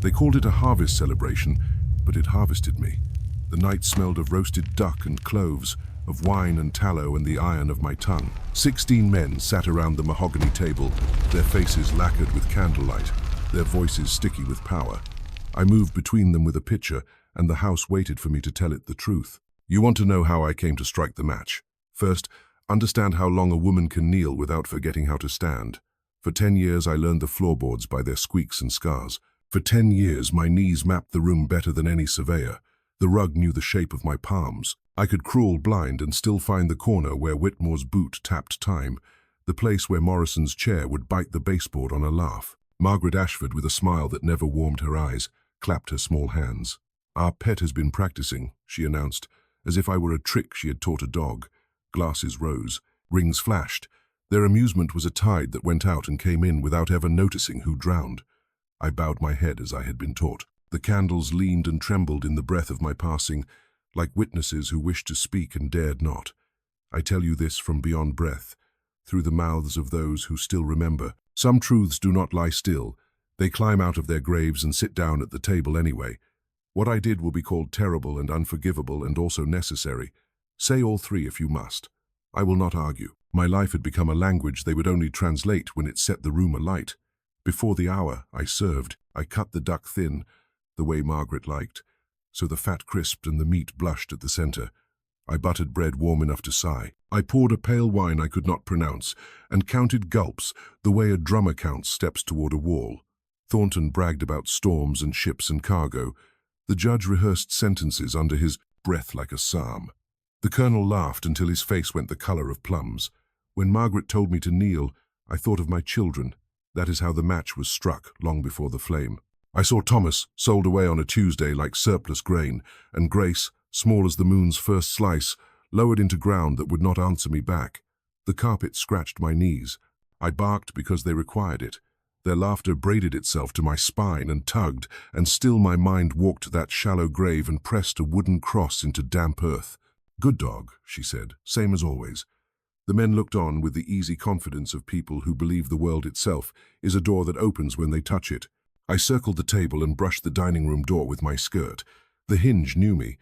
They called it a harvest celebration, but it harvested me. The night smelled of roasted duck and cloves, of wine and tallow and the iron of my tongue. 16 men sat around the mahogany table, their faces lacquered with candlelight, their voices sticky with power. I moved between them with a pitcher, and the house waited for me to tell it the truth. You want to know how I came to strike the match? First, understand how long a woman can kneel without forgetting how to stand. For 10 years I learned the floorboards by their squeaks and scars. For 10 years my knees mapped the room better than any surveyor. The rug knew the shape of my palms. I could crawl blind and still find the corner where Whitmore's boot tapped time, the place where Morrison's chair would bite the baseboard on a laugh. Margaret Ashford, with a smile that never warmed her eyes, clapped her small hands. "Our pet has been practicing," she announced, as if I were a trick she had taught a dog. Glasses rose, rings flashed. Their amusement was a tide that went out and came in without ever noticing who drowned. I bowed my head as I had been taught. The candles leaned and trembled in the breath of my passing, like witnesses who wished to speak and dared not. I tell you this from beyond breath, through the mouths of those who still remember. Some truths do not lie still. They climb out of their graves and sit down at the table anyway. What I did will be called terrible and unforgivable and also necessary. Say all three if you must. I will not argue. My life had become a language they would only translate when it set the room alight. Before the hour, I served. I cut the duck thin, the way Margaret liked, so the fat crisped and the meat blushed at the center. I buttered bread warm enough to sigh. I poured a pale wine I could not pronounce, and counted gulps the way a drummer counts steps toward a wall. Thornton bragged about storms and ships and cargo. The judge rehearsed sentences under his breath like a psalm. The colonel laughed until his face went the color of plums. When Margaret told me to kneel, I thought of my children. That is how the match was struck, long before the flame. I saw Thomas sold away on a Tuesday like surplus grain, and Grace, small as the moon's first slice, lowered into ground that would not answer me back. The carpet scratched my knees. I barked because they required it. Their laughter braided itself to my spine and tugged, and still my mind walked to that shallow grave and pressed a wooden cross into damp earth. "Good dog," she said, "same as always." The men looked on with the easy confidence of people who believe the world itself is a door that opens when they touch it. I circled the table and brushed the dining room door with my skirt. The hinge knew me.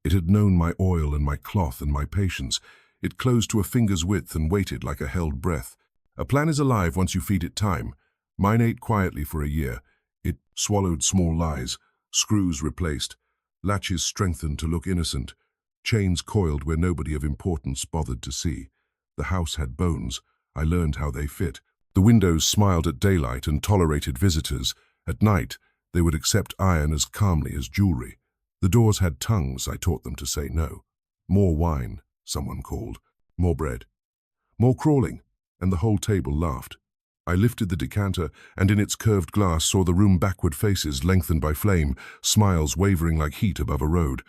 It had known my oil and my cloth and my patience. It closed to a finger's width and waited like a held breath. A plan is alive once you feed it time. Mine ate quietly for a year. It swallowed small lies, screws replaced, latches strengthened to look innocent, chains coiled where nobody of importance bothered to see. The house had bones. I learned how they fit. The windows smiled at daylight and tolerated visitors. At night, they would accept iron as calmly as jewelry. The doors had tongues. I taught them to say no. More wine, someone called. More bread. More crawling, and the whole table laughed. I lifted the decanter, and in its curved glass saw the room backward faces lengthened by flame, smiles wavering like heat above a road.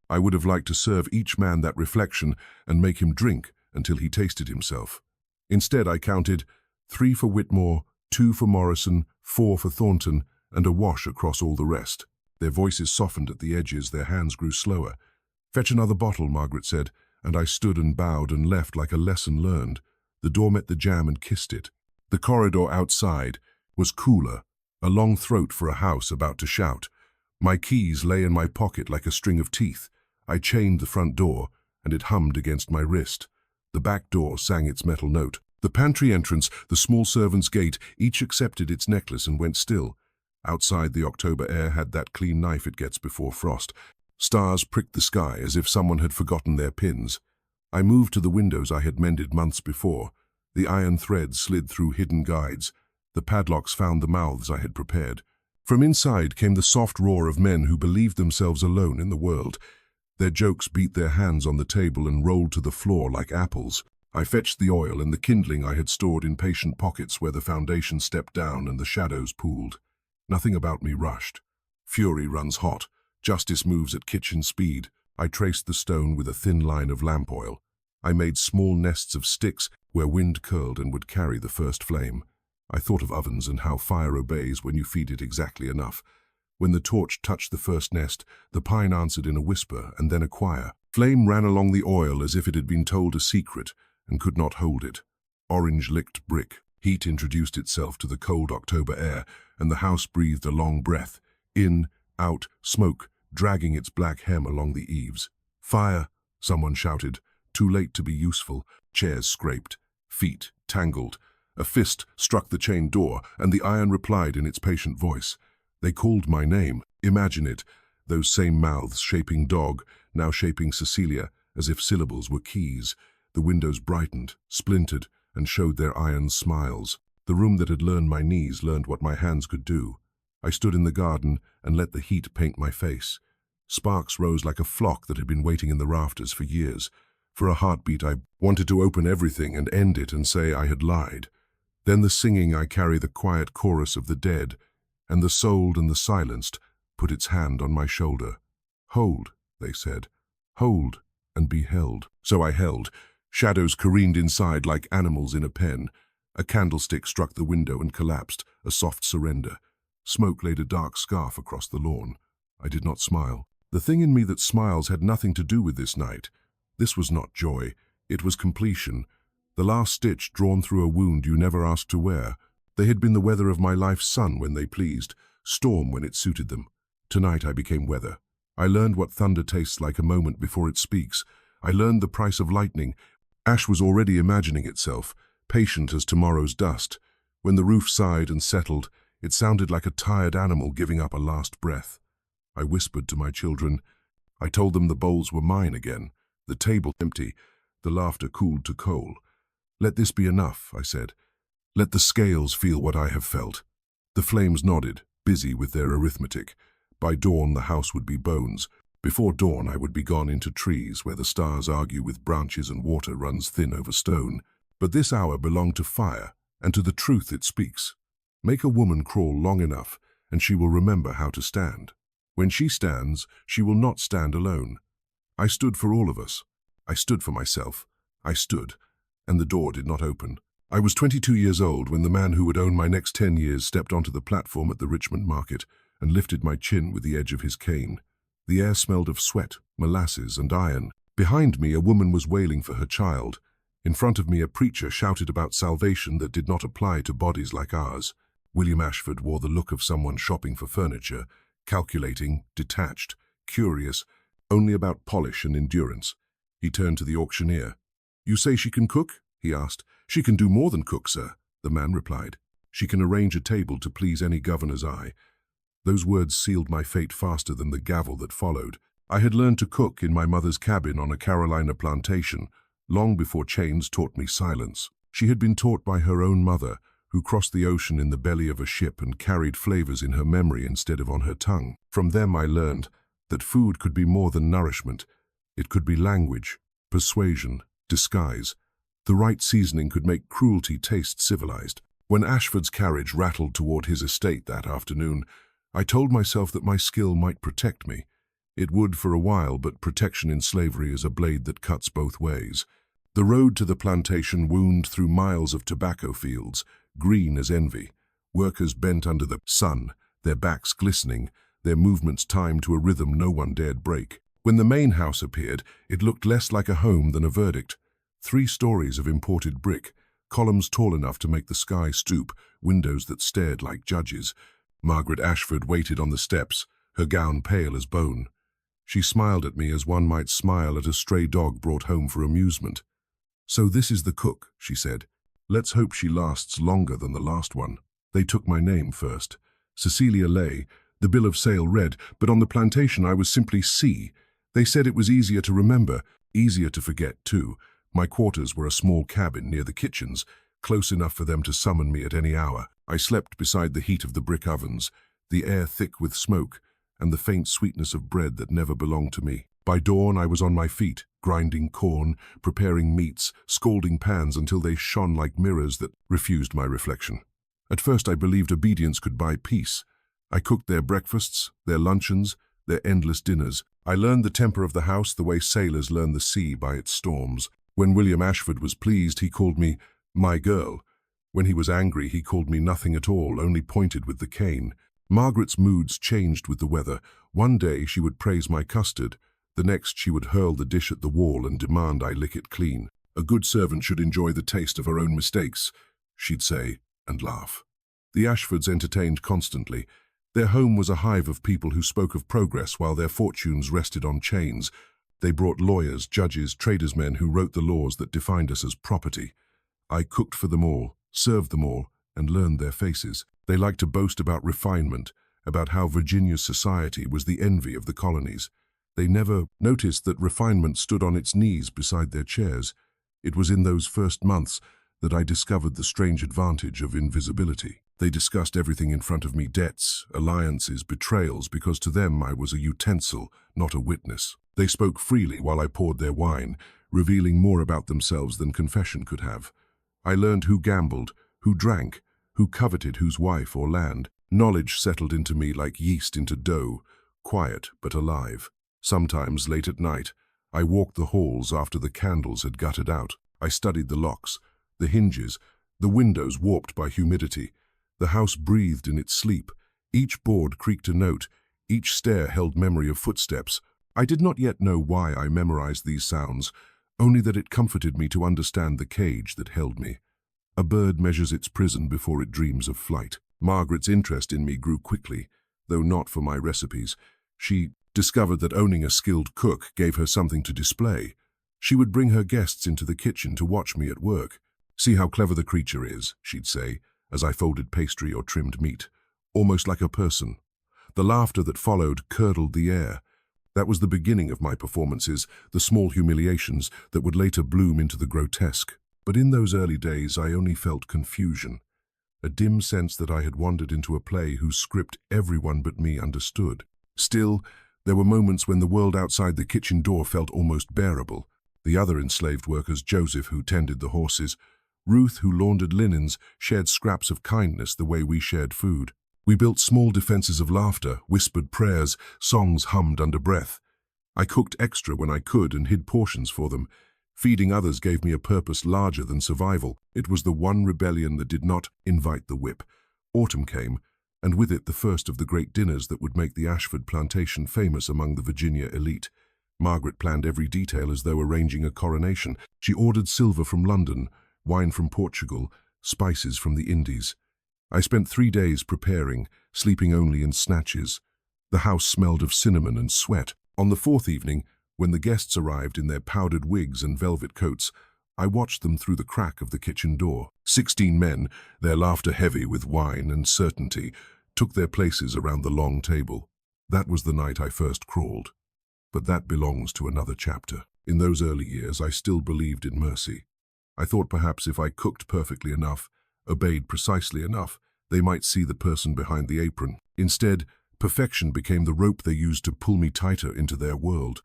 I would have liked to serve each man that reflection and make him drink until he tasted himself. Instead, I counted 3 for Whitmore, 2 for Morrison, 4 for Thornton, and a wash across all the rest. Their voices softened at the edges, their hands grew slower. "Fetch another bottle," Margaret said, and I stood and bowed and left like a lesson learned. The door met the jamb and kissed it. The corridor outside was cooler, a long throat for a house about to shout. My keys lay in my pocket like a string of teeth. I chained the front door, and it hummed against my wrist. The back door sang its metal note. The pantry entrance, the small servant's gate, each accepted its necklace and went still. Outside, the October air had that clean knife it gets before frost. Stars pricked the sky as if someone had forgotten their pins. I moved to the windows I had mended months before. The iron threads slid through hidden guides. The padlocks found the mouths I had prepared. From inside came the soft roar of men who believed themselves alone in the world. Their jokes beat their hands on the table and rolled to the floor like apples. I fetched the oil and the kindling I had stored in patient pockets where the foundation stepped down and the shadows pooled. Nothing about me rushed. Fury runs hot. Justice moves at kitchen speed. I traced the stone with a thin line of lamp oil. I made small nests of sticks where wind curled and would carry the first flame. I thought of ovens and how fire obeys when you feed it exactly enough. When the torch touched the first nest, the pine answered in a whisper and then a choir. Flame ran along the oil as if it had been told a secret and could not hold it. Orange licked brick. Heat introduced itself to the cold October air, and the house breathed a long breath. In, out, smoke, dragging its black hem along the eaves. Fire, someone shouted, too late to be useful. Chairs scraped, feet tangled. A fist struck the chain door, and the iron replied in its patient voice. They called my name. Imagine it, those same mouths shaping dog, now shaping Cecilia, as if syllables were keys. The windows brightened, splintered, and showed their iron smiles. The room that had learned my knees learned what my hands could do. I stood in the garden and let the heat paint my face. Sparks rose like a flock that had been waiting in the rafters for years. For a heartbeat, I wanted to open everything and end it and say I had lied. Then the singing I carry the quiet chorus of the dead, and the souled and the silenced put its hand on my shoulder. Hold, they said. Hold and be held. So I held. Shadows careened inside like animals in a pen. A candlestick struck the window and collapsed, a soft surrender. Smoke laid a dark scarf across the lawn. I did not smile. The thing in me that smiles had nothing to do with this night. This was not joy. It was completion. The last stitch drawn through a wound you never asked to wear. They had been the weather of my life's sun when they pleased, storm when it suited them. Tonight I became weather. I learned what thunder tastes like a moment before it speaks. I learned the price of lightning. Ash was already imagining itself, patient as tomorrow's dust. When the roof sighed and settled, it sounded like a tired animal giving up a last breath. I whispered to my children. I told them the bowls were mine again, the table empty, the laughter cooled to coal. Let this be enough, I said. Let the scales feel what I have felt. The flames nodded, busy with their arithmetic. By dawn the house would be bones. Before dawn I would be gone into trees where the stars argue with branches and water runs thin over stone. But this hour belonged to fire, and to the truth it speaks. Make a woman crawl long enough, and she will remember how to stand. When she stands, she will not stand alone. I stood for all of us. I stood for myself. I stood, and the door did not open. I was 22 years old when the man who would own my next 10 years stepped onto the platform at the Richmond market and lifted my chin with the edge of his cane. The air smelled of sweat, molasses, and iron. Behind me, a woman was wailing for her child. In front of me, a preacher shouted about salvation that did not apply to bodies like ours. William Ashford wore the look of someone shopping for furniture, calculating, detached, curious, only about polish and endurance. He turned to the auctioneer. "You say she can cook?" he asked. "She can do more than cook, sir," the man replied. "She can arrange a table to please any governor's eye." Those words sealed my fate faster than the gavel that followed. I had learned to cook in my mother's cabin on a Carolina plantation, long before chains taught me silence. She had been taught by her own mother, who crossed the ocean in the belly of a ship and carried flavors in her memory instead of on her tongue. From them I learned that food could be more than nourishment. It could be language, persuasion, disguise. The right seasoning could make cruelty taste civilized. When Ashford's carriage rattled toward his estate that afternoon, I told myself that my skill might protect me. It would for a while, but protection in slavery is a blade that cuts both ways. The road to the plantation wound through miles of tobacco fields, green as envy. Workers bent under the sun, their backs glistening, their movements timed to a rhythm no one dared break. When the main house appeared, it looked less like a home than a verdict. 3 stories of imported brick, columns tall enough to make the sky stoop, windows that stared like judges. Margaret Ashford waited on the steps, her gown pale as bone. She smiled at me as one might smile at a stray dog brought home for amusement. "So this is the cook," she said. "Let's hope she lasts longer than the last one." They took my name first. Cecilia Lay. The bill of sale read, but on the plantation I was simply C. They said it was easier to remember, easier to forget too. My quarters were a small cabin near the kitchens, close enough for them to summon me at any hour. I slept beside the heat of the brick ovens, the air thick with smoke, and the faint sweetness of bread that never belonged to me. By dawn I was on my feet, grinding corn, preparing meats, scalding pans until they shone like mirrors that refused my reflection. At first I believed obedience could buy peace. I cooked their breakfasts, their luncheons, their endless dinners. I learned the temper of the house the way sailors learn the sea by its storms. When William Ashford was pleased, he called me my girl. When he was angry, he called me nothing at all, only pointed with the cane. Margaret's moods changed with the weather. One day she would praise my custard. The next she would hurl the dish at the wall and demand I lick it clean. "A good servant should enjoy the taste of her own mistakes," she'd say, and laugh. The Ashfords entertained constantly. Their home was a hive of people who spoke of progress while their fortunes rested on chains. They brought lawyers, judges, tradesmen who wrote the laws that defined us as property. I cooked for them all, served them all, and learned their faces. They liked to boast about refinement, about how Virginia's society was the envy of the colonies. They never noticed that refinement stood on its knees beside their chairs. It was in those first months that I discovered the strange advantage of invisibility. They discussed everything in front of me, debts, alliances, betrayals, because to them I was a utensil, not a witness. They spoke freely while I poured their wine, revealing more about themselves than confession could have. I learned who gambled, who drank, who coveted whose wife or land. Knowledge settled into me like yeast into dough, quiet but alive. Sometimes, late at night, I walked the halls after the candles had guttered out. I studied the locks, the hinges, the windows warped by humidity. The house breathed in its sleep. Each board creaked a note. Each stair held memory of footsteps. I did not yet know why I memorized these sounds, only that it comforted me to understand the cage that held me. A bird measures its prison before it dreams of flight. Margaret's interest in me grew quickly, though not for my recipes. She discovered that owning a skilled cook gave her something to display. She would bring her guests into the kitchen to watch me at work. "See how clever the creature is," she'd say, as I folded pastry or trimmed meat, almost like a person. The laughter that followed curdled the air. That was the beginning of my performances, the small humiliations that would later bloom into the grotesque. But in those early days I only felt confusion, a dim sense that I had wandered into a play whose script everyone but me understood. Still, there were moments when the world outside the kitchen door felt almost bearable. The other enslaved workers, Joseph, who tended the horses, Ruth, who laundered linens, shared scraps of kindness the way we shared food. We built small defenses of laughter, whispered prayers, songs hummed under breath. I cooked extra when I could and hid portions for them. Feeding others gave me a purpose larger than survival. It was the one rebellion that did not invite the whip. Autumn came, and with it the first of the great dinners that would make the Ashford plantation famous among the Virginia elite. Margaret planned every detail as though arranging a coronation. She ordered silver from London, wine from Portugal, spices from the Indies. I spent 3 days preparing, sleeping only in snatches. The house smelled of cinnamon and sweat. On the fourth evening, when the guests arrived in their powdered wigs and velvet coats, I watched them through the crack of the kitchen door. 16 men, their laughter heavy with wine and certainty, took their places around the long table. That was the night I first crawled. But that belongs to another chapter. In those early years, I still believed in mercy. I thought perhaps if I cooked perfectly enough, obeyed precisely enough, they might see the person behind the apron. Instead, perfection became the rope they used to pull me tighter into their world.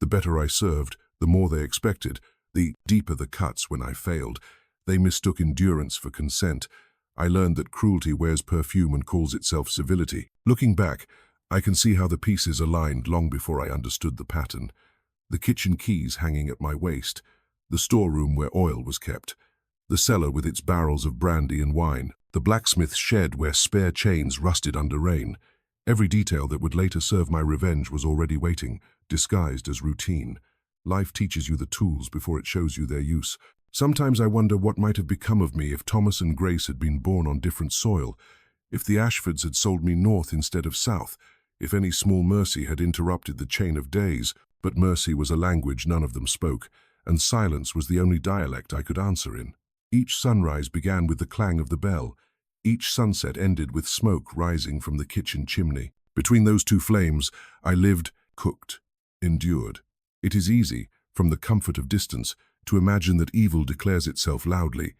The better I served, the more they expected, the deeper the cuts when I failed. They mistook endurance for consent. I learned that cruelty wears perfume and calls itself civility. Looking back, I can see how the pieces aligned long before I understood the pattern. The kitchen keys hanging at my waist, the storeroom where oil was kept, the cellar with its barrels of brandy and wine, the blacksmith's shed where spare chains rusted under rain. Every detail that would later serve my revenge was already waiting, disguised as routine. Life teaches you the tools before it shows you their use. Sometimes I wonder what might have become of me if Thomas and Grace had been born on different soil, if the Ashfords had sold me north instead of south, if any small mercy had interrupted the chain of days. But mercy was a language none of them spoke, and silence was the only dialect I could answer in. Each sunrise began with the clang of the bell. Each sunset ended with smoke rising from the kitchen chimney. Between those two flames, I lived, cooked, endured. It is easy, from the comfort of distance, to imagine that evil declares itself loudly.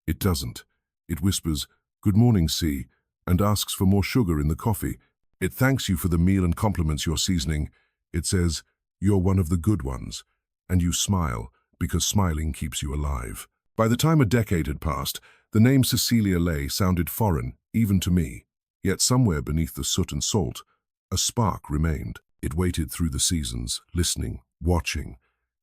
It doesn't. It whispers, "Good morning, sea," and asks for more sugar in the coffee. It thanks you for the meal and compliments your seasoning. It says, "You're one of the good ones," and you smile, because smiling keeps you alive. By the time a decade had passed, the name Cecilia Ley sounded foreign, even to me. Yet somewhere beneath the soot and salt, a spark remained. It waited through the seasons, listening, watching,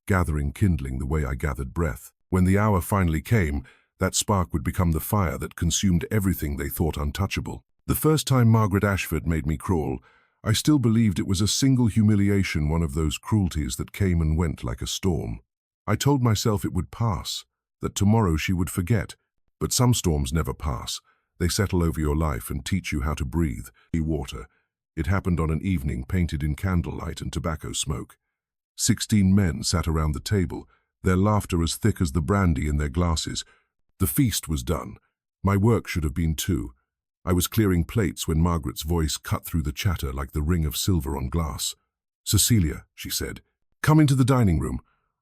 gathering kindling the way I gathered breath. When the hour finally came, that spark would become the fire that consumed everything they thought untouchable. The first time Margaret Ashford made me crawl, I still believed it was a single humiliation, one of those cruelties that came and went like a storm. I told myself it would pass, that tomorrow she would forget. But some storms never pass. They settle over your life and teach you how to breathe. Water. It happened on an evening painted in candlelight and tobacco smoke. 16 men sat around the table, their laughter as thick as the brandy in their glasses. The feast was done. My work should have been too. I was clearing plates when Margaret's voice cut through the chatter like the ring of silver on glass. "Cecilia," she said, "come into the dining room.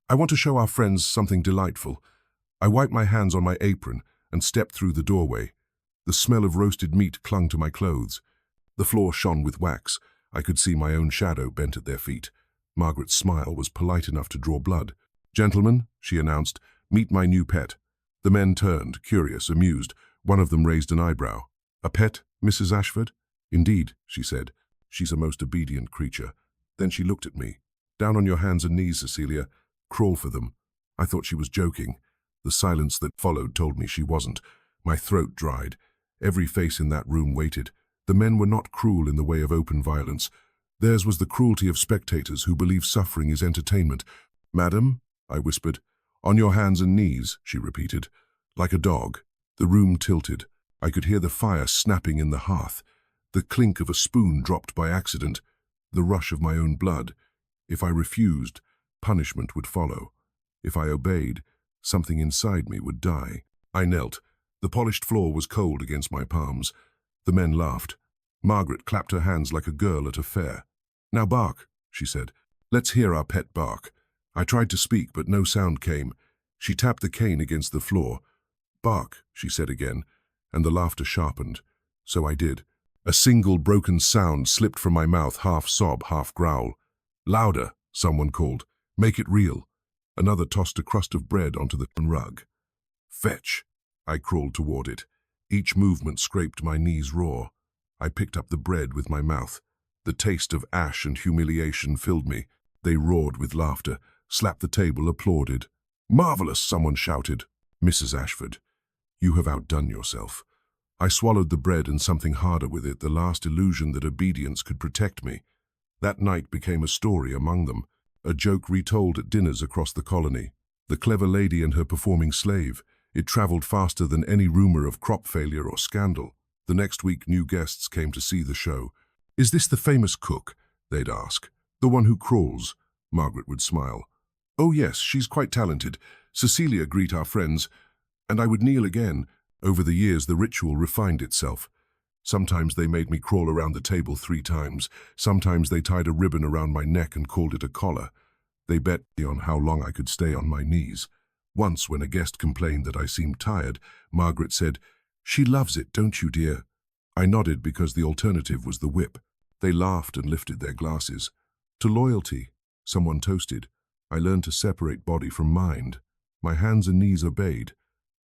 I want to show our friends something delightful." I wiped my hands on my apron and stepped through the doorway. The smell of roasted meat clung to my clothes. The floor shone with wax. I could see my own shadow bent at their feet. Margaret's smile was polite enough to draw blood. "Gentlemen," she announced, "meet my new pet." The men turned, curious, amused. One of them raised an eyebrow. "A pet, Mrs. Ashford?" "Indeed," she said. "She's a most obedient creature." Then she looked at me. "Down on your hands and knees, Cecilia. Crawl for them." I thought she was joking. The silence that followed told me she wasn't. My throat dried. Every face in that room waited. The men were not cruel in the way of open violence. Theirs was the cruelty of spectators who believe suffering is entertainment. "Madam," I whispered. "On your hands and knees," she repeated. Like a dog. The room tilted. I could hear the fire snapping in the hearth, the clink of a spoon dropped by accident, the rush of my own blood. If I refused, punishment would follow. If I obeyed, something inside me would die. I knelt. The polished floor was cold against my palms. The men laughed. Margaret clapped her hands like a girl at a fair. "Now bark," she said. "Let's hear our pet bark." I tried to speak, but no sound came. She tapped the cane against the floor. "Bark," she said again, and the laughter sharpened. So I did. A single broken sound slipped from my mouth, half sob, half growl. "Louder," someone called. "Make it real." Another tossed a crust of bread onto the rug. "Fetch." I crawled toward it. Each movement scraped my knees raw. I picked up the bread with my mouth. The taste of ash and humiliation filled me. They roared with laughter, slapped the table, applauded. "Marvelous," someone shouted. "Mrs. Ashford, you have outdone yourself." I swallowed the bread and something harder with it, the last illusion that obedience could protect me. That night became a story among them, a joke retold at dinners across the colony. The clever lady and her performing slave. It traveled faster than any rumor of crop failure or scandal. The next week, new guests came to see the show. "Is this the famous cook?" they'd ask. "The one who crawls?" Margaret would smile. "Oh yes, she's quite talented. Cecilia, greet our friends." And I would kneel again. Over the years, the ritual refined itself. Sometimes they made me crawl around the table 3 times. Sometimes they tied a ribbon around my neck and called it a collar. They bet me on how long I could stay on my knees. Once, when a guest complained that I seemed tired, Margaret said, "She loves it, don't you, dear?" I nodded because the alternative was the whip. They laughed and lifted their glasses. "To loyalty," someone toasted. I learned to separate body from mind. My hands and knees obeyed.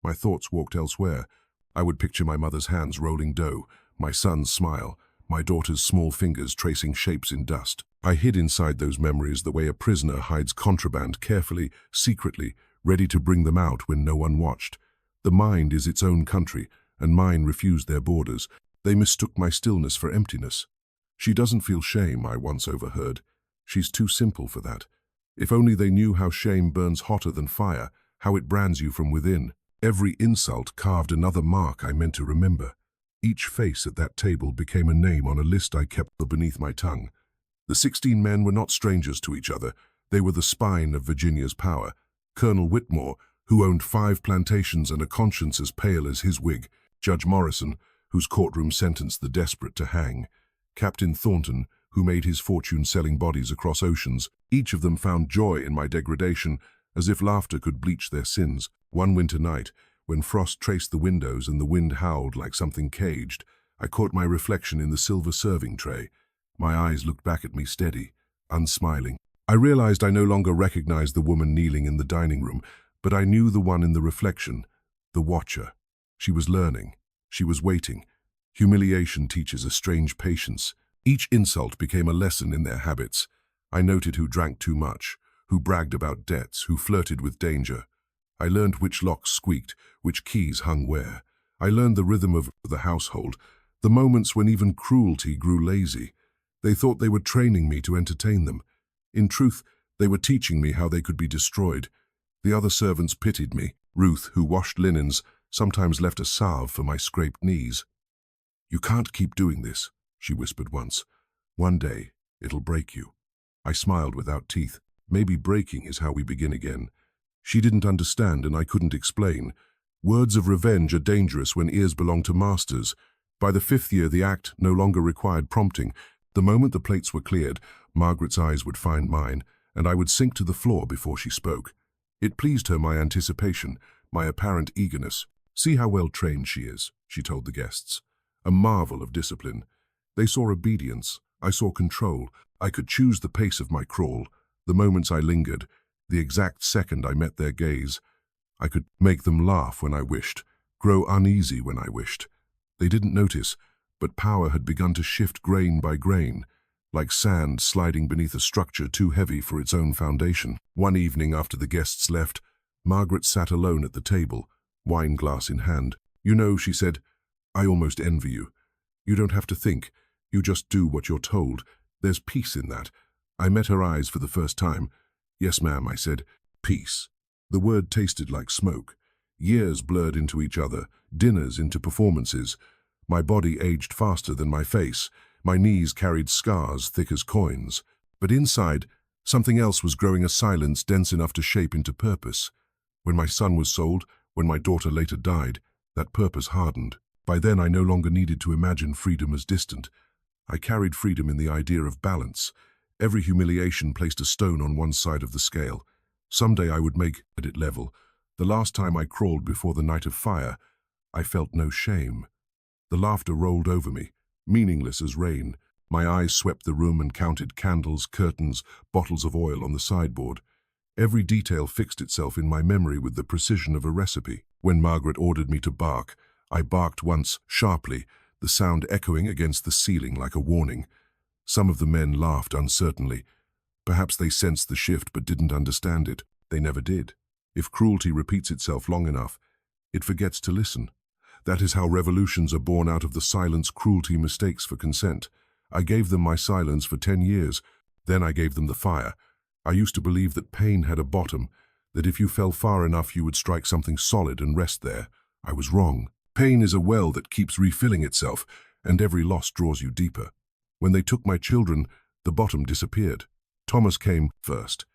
My thoughts walked elsewhere. I would picture my mother's hands rolling dough, my son's smile, my daughter's small fingers tracing shapes in dust. I hid inside those memories the way a prisoner hides contraband, carefully, secretly, ready to bring them out when no one watched. The mind is its own country, and mine refused their borders. They mistook my stillness for emptiness. "She doesn't feel shame," I once overheard. "She's too simple for that." If only they knew how shame burns hotter than fire, how it brands you from within. Every insult carved another mark I meant to remember. Each face at that table became a name on a list I kept beneath my tongue. The 16 men were not strangers to each other. They were the spine of Virginia's power. Colonel Whitmore, who owned 5 plantations and a conscience as pale as his wig. Judge Morrison, whose courtroom sentenced the desperate to hang. Captain Thornton, who made his fortune selling bodies across oceans. Each of them found joy in my degradation, as if laughter could bleach their sins. One winter night, when frost traced the windows and the wind howled like something caged, I caught my reflection in the silver serving tray. My eyes looked back at me steady, unsmiling. I realized I no longer recognized the woman kneeling in the dining room, but I knew the one in the reflection, the watcher. She was learning. She was waiting. Humiliation teaches a strange patience. Each insult became a lesson in their habits. I noted who drank too much, who bragged about debts, who flirted with danger. I learned which locks squeaked, which keys hung where. I learned the rhythm of the household, the moments when even cruelty grew lazy. They thought they were training me to entertain them. In truth, they were teaching me how they could be destroyed. The other servants pitied me. Ruth, who washed linens, sometimes left a salve for my scraped knees. "You can't keep doing this," she whispered once. "One day, it'll break you." I smiled without teeth. Maybe breaking is how we begin again. She didn't understand and I couldn't explain. Words of revenge are dangerous when ears belong to masters. By the 5th year, the act no longer required prompting. The moment the plates were cleared, Margaret's eyes would find mine, and I would sink to the floor before she spoke. It pleased her, my anticipation, my apparent eagerness. "See how well trained she is," she told the guests. "A marvel of discipline." They saw obedience. I saw control. I could choose the pace of my crawl, the moments I lingered, the exact second I met their gaze. I could make them laugh when I wished, grow uneasy when I wished. They didn't notice, but power had begun to shift grain by grain, like sand sliding beneath a structure too heavy for its own foundation. One evening after the guests left, Margaret sat alone at the table, wine glass in hand. "You know," she said, "I almost envy you. You don't have to think. You just do what you're told. There's peace in that." I met her eyes for the first time. "Yes, ma'am," I said. "Peace." The word tasted like smoke. Years blurred into each other, dinners into performances. My body aged faster than my face. My knees carried scars thick as coins. But inside, something else was growing, a silence dense enough to shape into purpose. When my son was sold, when my daughter later died, that purpose hardened. By then I no longer needed to imagine freedom as distant. I carried freedom in the idea of balance. Every humiliation placed a stone on one side of the scale. Someday I would make it level. The last time I crawled before the night of fire, I felt no shame. The laughter rolled over me, meaningless as rain. My eyes swept the room and counted candles, curtains, bottles of oil on the sideboard. Every detail fixed itself in my memory with the precision of a recipe. When Margaret ordered me to bark, I barked once, sharply, the sound echoing against the ceiling like a warning. Some of the men laughed uncertainly. Perhaps they sensed the shift but didn't understand it. They never did. If cruelty repeats itself long enough, it forgets to listen. That is how revolutions are born, out of the silence cruelty mistakes for consent. I gave them my silence for 10 years. Then I gave them the fire. I used to believe that pain had a bottom, that if you fell far enough you would strike something solid and rest there. I was wrong. Pain is a well that keeps refilling itself, and every loss draws you deeper. When they took my children, the bottom disappeared. Thomas came first.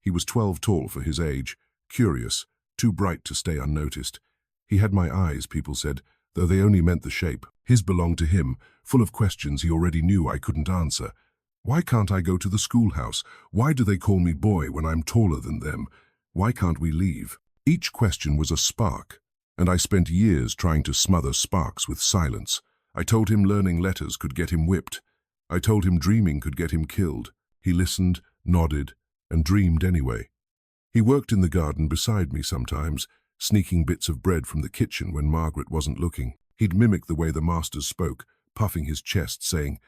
He was 12 tall for his age, curious, too bright to stay unnoticed. He had my eyes, people said, though they only meant the shape. His belonged to him, full of questions he already knew I couldn't answer. Why can't I go to the schoolhouse? Why do they call me boy when I'm taller than them? Why can't we leave? Each question was a spark, and I spent years trying to smother sparks with silence. I told him learning letters could get him whipped. I told him dreaming could get him killed. He listened, nodded, and dreamed anyway. He worked in the garden beside me sometimes, sneaking bits of bread from the kitchen when Margaret wasn't looking. He'd mimic the way the masters spoke, puffing his chest, saying,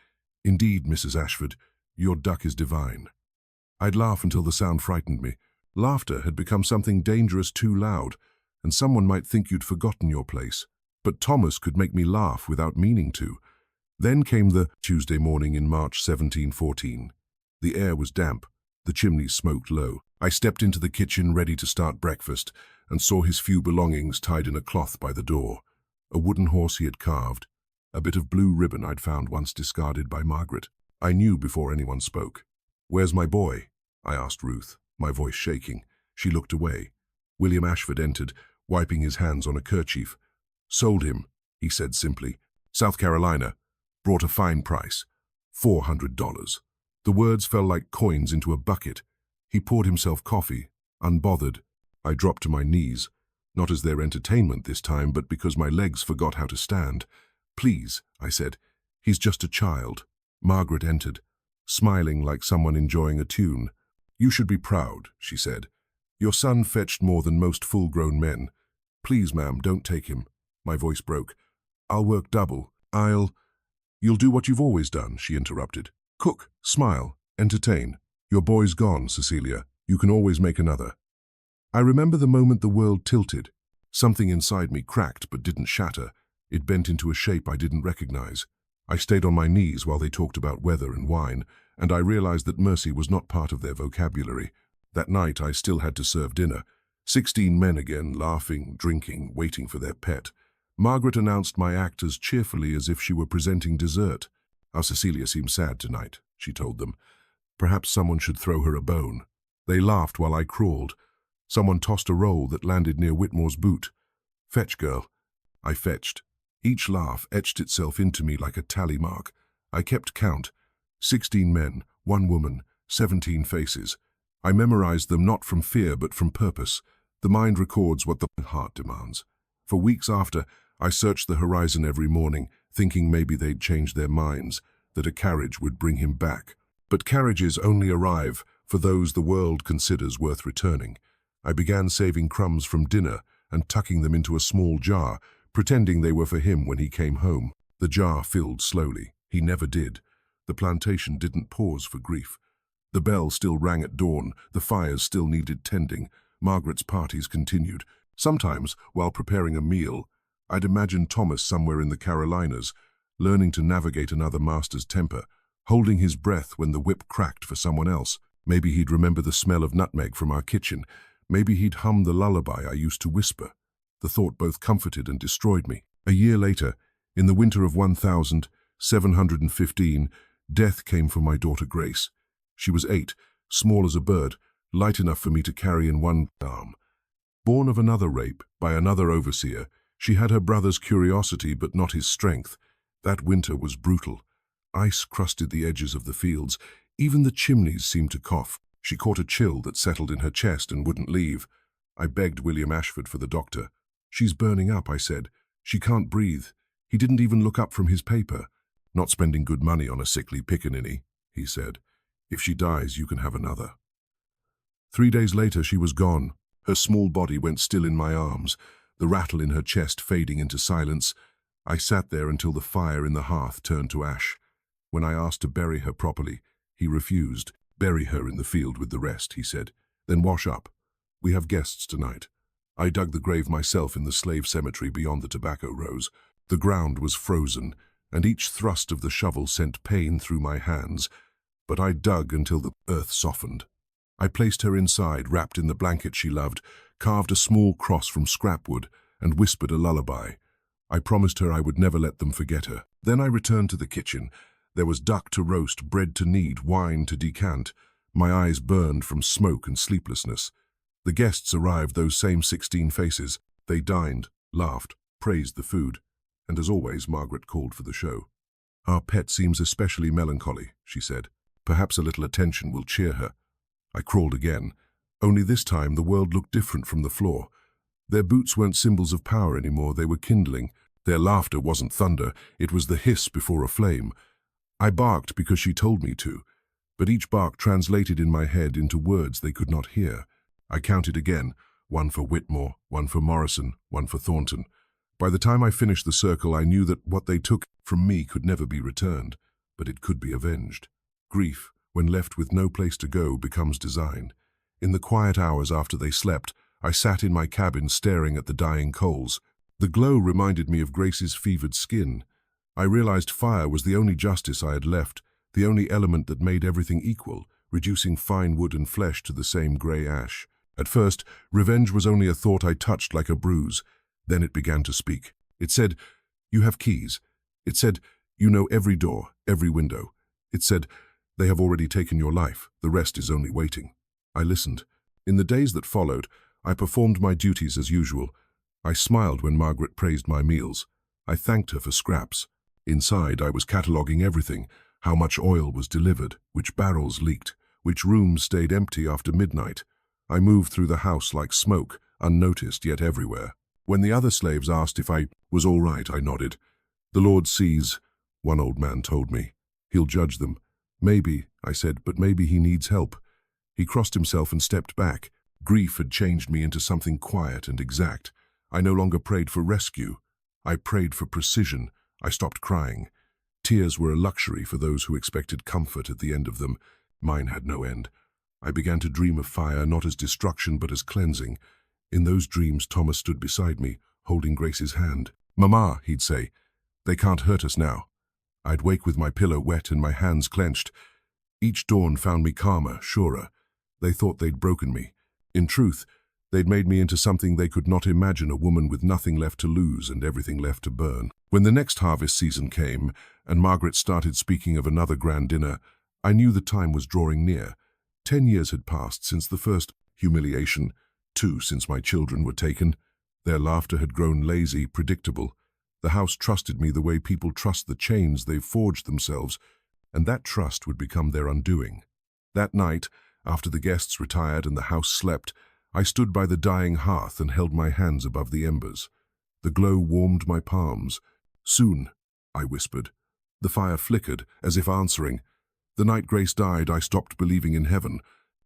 "Indeed, Mrs. Ashford, your duck is divine." I'd laugh until the sound frightened me. Laughter had become something dangerous, too loud, and someone might think you'd forgotten your place. But Thomas could make me laugh without meaning to. Then came the Tuesday morning in March 1714. The air was damp. The chimneys smoked low. I stepped into the kitchen ready to start breakfast and saw his few belongings tied in a cloth by the door. A wooden horse he had carved, a bit of blue ribbon I'd found once discarded by Margaret. I knew before anyone spoke. "Where's my boy?" I asked Ruth, my voice shaking. She looked away. William Ashford entered, wiping his hands on a kerchief. "Sold him," he said simply. "South Carolina. Brought a fine price. $400. The words fell like coins into a bucket. He poured himself coffee, unbothered. I dropped to my knees, not as their entertainment this time, but because my legs forgot how to stand. "Please," I said, "he's just a child." Margaret entered, smiling like someone enjoying a tune. "You should be proud," she said. "Your son fetched more than most full-grown men. Please, ma'am, don't take him." My voice broke. "I'll work double. You'll do what you've always done," she interrupted. "Cook, smile, entertain. Your boy's gone, Cecilia. You can always make another." I remember the moment the world tilted. Something inside me cracked but didn't shatter. It bent into a shape I didn't recognize. I stayed on my knees while they talked about weather and wine, and I realized that mercy was not part of their vocabulary. That night I still had to serve dinner. 16 men again, laughing, drinking, waiting for their pet. Margaret announced my act as cheerfully as if she were presenting dessert. "Our Cecilia seems sad tonight," she told them. "Perhaps someone should throw her a bone." They laughed while I crawled. Someone tossed a roll that landed near Whitmore's boot. "Fetch, girl." I fetched. Each laugh etched itself into me like a tally mark. I kept count. 16 men, 1 woman, 17 faces. I memorized them not from fear but from purpose. The mind records what the heart demands. For weeks after, I searched the horizon every morning, thinking maybe they'd change their minds, that a carriage would bring him back. But carriages only arrive for those the world considers worth returning. I began saving crumbs from dinner and tucking them into a small jar, pretending they were for him when he came home. The jar filled slowly. He never did. The plantation didn't pause for grief. The bell still rang at dawn. The fires still needed tending. Margaret's parties continued. Sometimes, while preparing a meal, I'd imagine Thomas somewhere in the Carolinas, learning to navigate another master's temper, holding his breath when the whip cracked for someone else. Maybe he'd remember the smell of nutmeg from our kitchen. Maybe he'd hum the lullaby I used to whisper. The thought both comforted and destroyed me. A year later, in the winter of 1715, death came for my daughter Grace. She was 8, small as a bird, light enough for me to carry in one arm. Born of another rape, by another overseer, she had her brother's curiosity but not his strength. That winter was brutal. Ice crusted the edges of the fields. Even the chimneys seemed to cough. She caught a chill that settled in her chest and wouldn't leave. I begged William Ashford for the doctor. "She's burning up," I said. "She can't breathe." He didn't even look up from his paper. "Not spending good money on a sickly pickaninny," he said. "If she dies, you can have another." 3 days later, she was gone. Her small body went still in my arms, the rattle in her chest fading into silence. I sat there until the fire in the hearth turned to ash. When I asked to bury her properly, he refused. "Bury her in the field with the rest," he said. "Then wash up. We have guests tonight." I dug the grave myself in the slave cemetery beyond the tobacco rows. The ground was frozen, and each thrust of the shovel sent pain through my hands. But I dug until the earth softened. I placed her inside, wrapped in the blanket she loved, carved a small cross from scrap wood, and whispered a lullaby. I promised her I would never let them forget her. Then I returned to the kitchen. There was duck to roast, bread to knead, wine to decant. My eyes burned from smoke and sleeplessness. The guests arrived, those same 16 faces. They dined, laughed, praised the food, and as always, Margaret called for the show. "Our pet seems especially melancholy," she said. "Perhaps a little attention will cheer her." I crawled again. Only this time the world looked different from the floor. Their boots weren't symbols of power anymore, they were kindling. Their laughter wasn't thunder, it was the hiss before a flame. I barked because she told me to, but each bark translated in my head into words they could not hear. I counted again, 1 for Whitmore, 1 for Morrison, 1 for Thornton. By the time I finished the circle, I knew that what they took from me could never be returned, but it could be avenged. Grief, when left with no place to go, becomes design. In the quiet hours after they slept, I sat in my cabin staring at the dying coals. The glow reminded me of Grace's fevered skin. I realized fire was the only justice I had left, the only element that made everything equal, reducing fine wood and flesh to the same grey ash. At first, revenge was only a thought I touched like a bruise. Then it began to speak. It said, "You have keys." It said, "You know every door, every window." It said, "They have already taken your life. The rest is only waiting." I listened. In the days that followed, I performed my duties as usual. I smiled when Margaret praised my meals. I thanked her for scraps. Inside, I was cataloguing everything: how much oil was delivered, which barrels leaked, which rooms stayed empty after midnight. I moved through the house like smoke, unnoticed yet everywhere. When the other slaves asked if I was all right, I nodded. "The Lord sees," one old man told me. "He'll judge them." "Maybe," I said, "but maybe he needs help." He crossed himself and stepped back. Grief had changed me into something quiet and exact. I no longer prayed for rescue. I prayed for precision. I stopped crying. Tears were a luxury for those who expected comfort at the end of them. Mine had no end. I began to dream of fire not as destruction but as cleansing. In those dreams, Thomas stood beside me, holding Grace's hand. "Mama," he'd say, "they can't hurt us now." I'd wake with my pillow wet and my hands clenched. Each dawn found me calmer, surer. They thought they'd broken me. In truth, They'd made me into something they could not imagine, a woman with nothing left to lose and everything left to burn. When the next harvest season came, and Margaret started speaking of another grand dinner, I knew the time was drawing near. 10 years had passed since the first humiliation, 2 since my children were taken. Their laughter had grown lazy, predictable. The house trusted me the way people trust the chains they've forged themselves, and that trust would become their undoing. That night, after the guests retired and the house slept, I stood by the dying hearth and held my hands above the embers. The glow warmed my palms. "Soon," I whispered. The fire flickered, as if answering. The night Grace died, I stopped believing in heaven.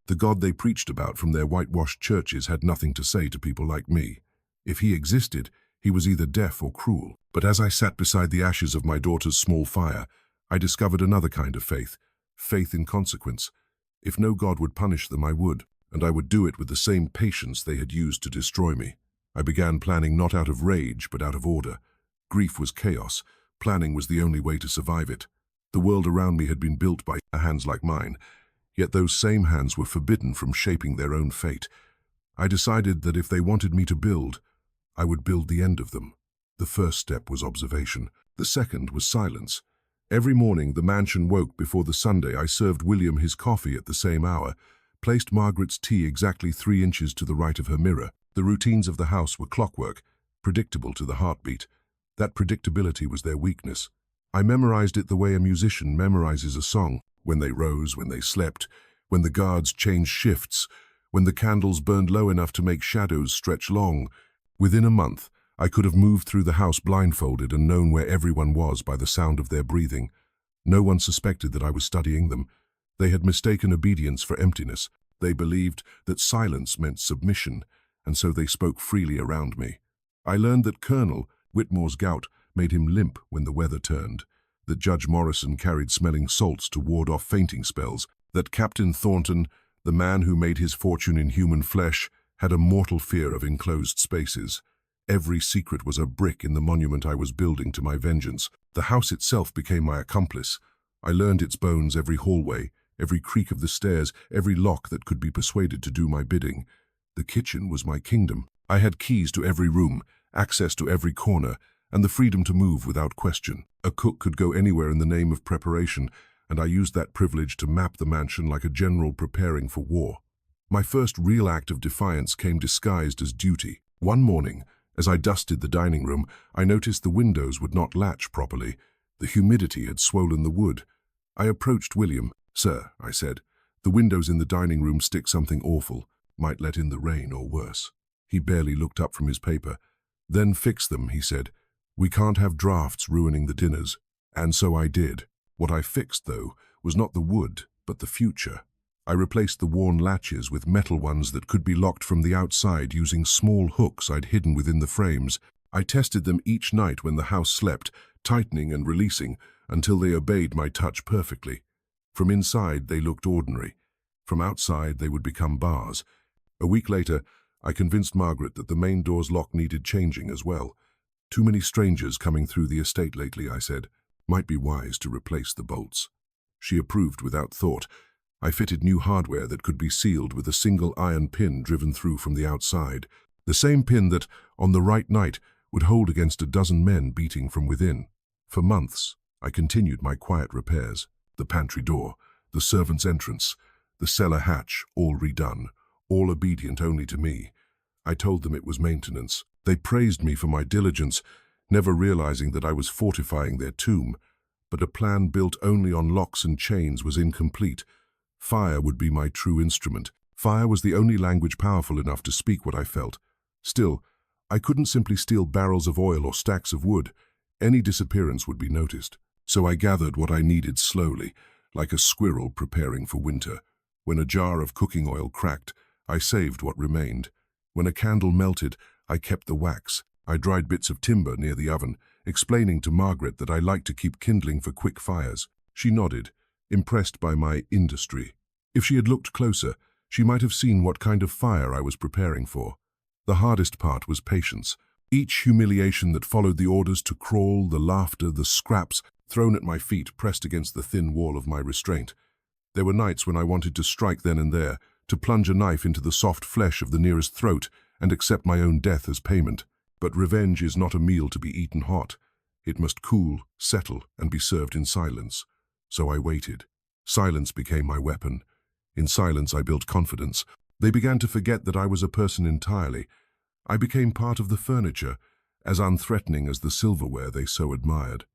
The God they preached about from their whitewashed churches had nothing to say to people like me. If he existed, he was either deaf or cruel. But as I sat beside the ashes of my daughter's small fire, I discovered another kind of faith in consequence. If no God would punish them, I would, and I would do it with the same patience they had used to destroy me. I began planning not out of rage, but out of order. Grief was chaos. Planning was the only way to survive it. The world around me had been built by hands like mine, yet those same hands were forbidden from shaping their own fate. I decided that if they wanted me to build, I would build the end of them. The first step was observation. The second was silence. Every morning the mansion woke before the Sunday. I served William his coffee at the same hour, placed Margaret's tea exactly 3 inches to the right of her mirror. The routines of the house were clockwork, predictable to the heartbeat. That predictability was their weakness. I memorized it the way a musician memorizes a song. When they rose, when they slept, when the guards changed shifts, when the candles burned low enough to make shadows stretch long. Within a month, I could have moved through the house blindfolded and known where everyone was by the sound of their breathing. No one suspected that I was studying them. They had mistaken obedience for emptiness. They believed that silence meant submission, and so they spoke freely around me. I learned that Colonel Whitmore's gout made him limp when the weather turned, that Judge Morrison carried smelling salts to ward off fainting spells, that Captain Thornton, the man who made his fortune in human flesh, had a mortal fear of enclosed spaces. Every secret was a brick in the monument I was building to my vengeance. The house itself became my accomplice. I learned its bones, every hallway, every creak of the stairs, every lock that could be persuaded to do my bidding. The kitchen was my kingdom. I had keys to every room, access to every corner, and the freedom to move without question. A cook could go anywhere in the name of preparation, and I used that privilege to map the mansion like a general preparing for war. My first real act of defiance came disguised as duty. One morning, as I dusted the dining room, I noticed the windows would not latch properly. The humidity had swollen the wood. I approached William. "Sir," I said, "the windows in the dining room stick something awful. Might let in the rain or worse." He barely looked up from his paper. "Then fix them," he said. "We can't have drafts ruining the dinners." And so I did. What I fixed, though, was not the wood, but the future. I replaced the worn latches with metal ones that could be locked from the outside using small hooks I'd hidden within the frames. I tested them each night when the house slept, tightening and releasing, until they obeyed my touch perfectly. From inside, they looked ordinary. From outside, they would become bars. A week later, I convinced Margaret that the main door's lock needed changing as well. "Too many strangers coming through the estate lately," I said. "Might be wise to replace the bolts." She approved without thought. I fitted new hardware that could be sealed with a single iron pin driven through from the outside. The same pin that, on the right night, would hold against a dozen men beating from within. For months, I continued my quiet repairs. The pantry door, the servants' entrance, the cellar hatch, all redone, all obedient only to me. I told them it was maintenance. They praised me for my diligence, never realizing that I was fortifying their tomb. But a plan built only on locks and chains was incomplete. Fire would be my true instrument. Fire was the only language powerful enough to speak what I felt. Still, I couldn't simply steal barrels of oil or stacks of wood. Any disappearance would be noticed. So I gathered what I needed slowly, like a squirrel preparing for winter. When a jar of cooking oil cracked, I saved what remained. When a candle melted, I kept the wax. I dried bits of timber near the oven, explaining to Margaret that I liked to keep kindling for quick fires. She nodded, impressed by my industry. If she had looked closer, she might have seen what kind of fire I was preparing for. The hardest part was patience. Each humiliation that followed the orders to crawl, the laughter, the scraps thrown at my feet pressed against the thin wall of my restraint. There were nights when I wanted to strike then and there, to plunge a knife into the soft flesh of the nearest throat and accept my own death as payment. But revenge is not a meal to be eaten hot. It must cool, settle, and be served in silence. So I waited. Silence became my weapon. In silence I built confidence. They began to forget that I was a person entirely. I became part of the furniture, as unthreatening as the silverware they so admired.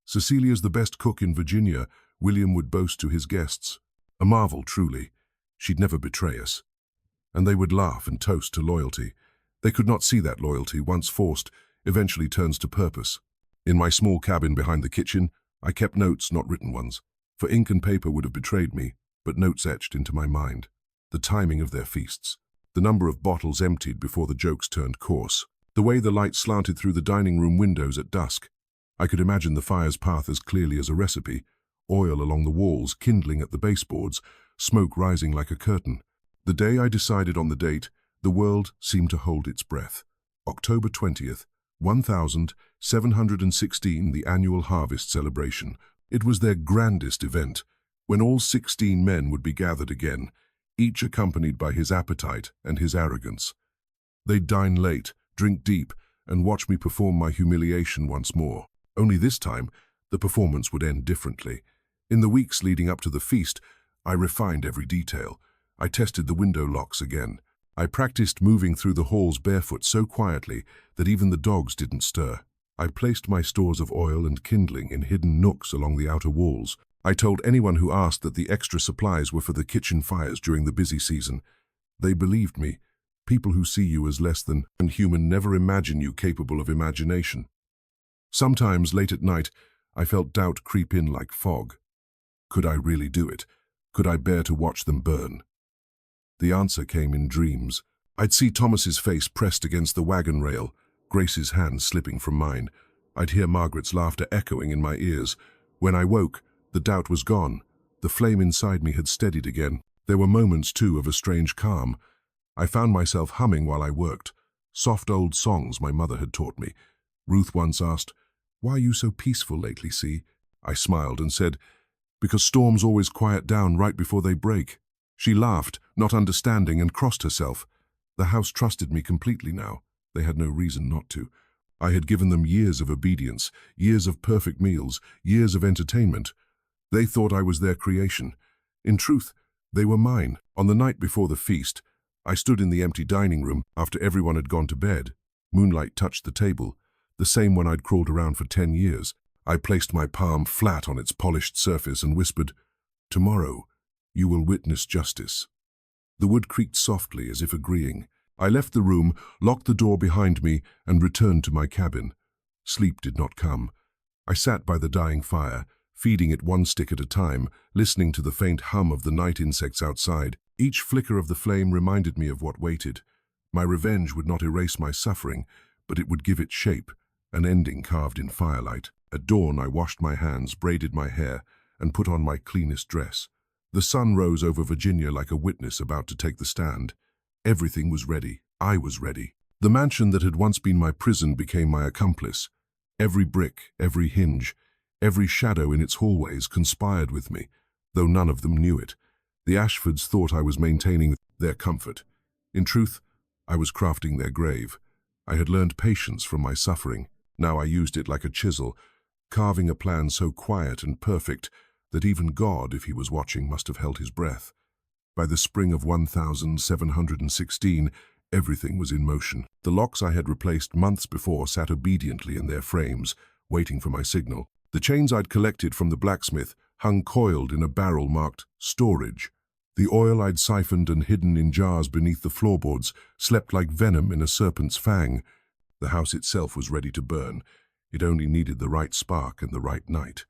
Cecilia's the best cook in Virginia, William would boast to his guests. A marvel, truly. She'd never betray us. And they would laugh and toast to loyalty. They could not see that loyalty, once forced, eventually turns to purpose. In my small cabin behind the kitchen, I kept notes, not written ones, for ink and paper would have betrayed me, but notes etched into my mind. The timing of their feasts, the number of bottles emptied before the jokes turned coarse, the way the light slanted through the dining room windows at dusk. I could imagine the fire's path as clearly as a recipe, oil along the walls, kindling at the baseboards, smoke rising like a curtain. The day I decided on the date, the world seemed to hold its breath. October 20th, 1716, the annual harvest celebration. It was their grandest event, when all 16 men would be gathered again, each accompanied by his appetite and his arrogance. They'd dine late, drink deep, and watch me perform my humiliation once more. Only this time, the performance would end differently. In the weeks leading up to the feast, I refined every detail. I tested the window locks again. I practiced moving through the halls barefoot so quietly that even the dogs didn't stir. I placed my stores of oil and kindling in hidden nooks along the outer walls. I told anyone who asked that the extra supplies were for the kitchen fires during the busy season. They believed me. People who see you as less than human never imagine you capable of imagination. Sometimes, late at night, I felt doubt creep in like fog. Could I really do it? Could I bear to watch them burn? The answer came in dreams. I'd see Thomas's face pressed against the wagon rail, Grace's hand slipping from mine. I'd hear Margaret's laughter echoing in my ears. When I woke, the doubt was gone. The flame inside me had steadied again. There were moments, too, of a strange calm. I found myself humming while I worked, soft old songs my mother had taught me. Ruth once asked, "Why are you so peaceful lately, C?" I smiled and said, "Because storms always quiet down right before they break." She laughed, not understanding, and crossed herself. The house trusted me completely now. They had no reason not to. I had given them years of obedience, years of perfect meals, years of entertainment. They thought I was their creation. In truth, they were mine. On the night before the feast, I stood in the empty dining room after everyone had gone to bed. Moonlight touched the table, the same one I'd crawled around for 10 years. I placed my palm flat on its polished surface and whispered, "Tomorrow, you will witness justice." The wood creaked softly as if agreeing. I left the room, locked the door behind me, and returned to my cabin. Sleep did not come. I sat by the dying fire, feeding it one stick at a time, listening to the faint hum of the night insects outside. Each flicker of the flame reminded me of what waited. My revenge would not erase my suffering, but it would give it shape, an ending carved in firelight. At dawn, I washed my hands, braided my hair, and put on my cleanest dress. The sun rose over Virginia like a witness about to take the stand. Everything was ready. I was ready. The mansion that had once been my prison became my accomplice. Every brick, every hinge, every shadow in its hallways conspired with me, though none of them knew it. The Ashfords thought I was maintaining their comfort. In truth, I was crafting their grave. I had learned patience from my suffering. Now I used it like a chisel, carving a plan so quiet and perfect that even God, if he was watching, must have held his breath. By the spring of 1716, everything was in motion. The locks I had replaced months before sat obediently in their frames, waiting for my signal. The chains I'd collected from the blacksmith hung coiled in a barrel marked storage. The oil I'd siphoned and hidden in jars beneath the floorboards slept like venom in a serpent's fang. The house itself was ready to burn. It only needed the right spark and the right night.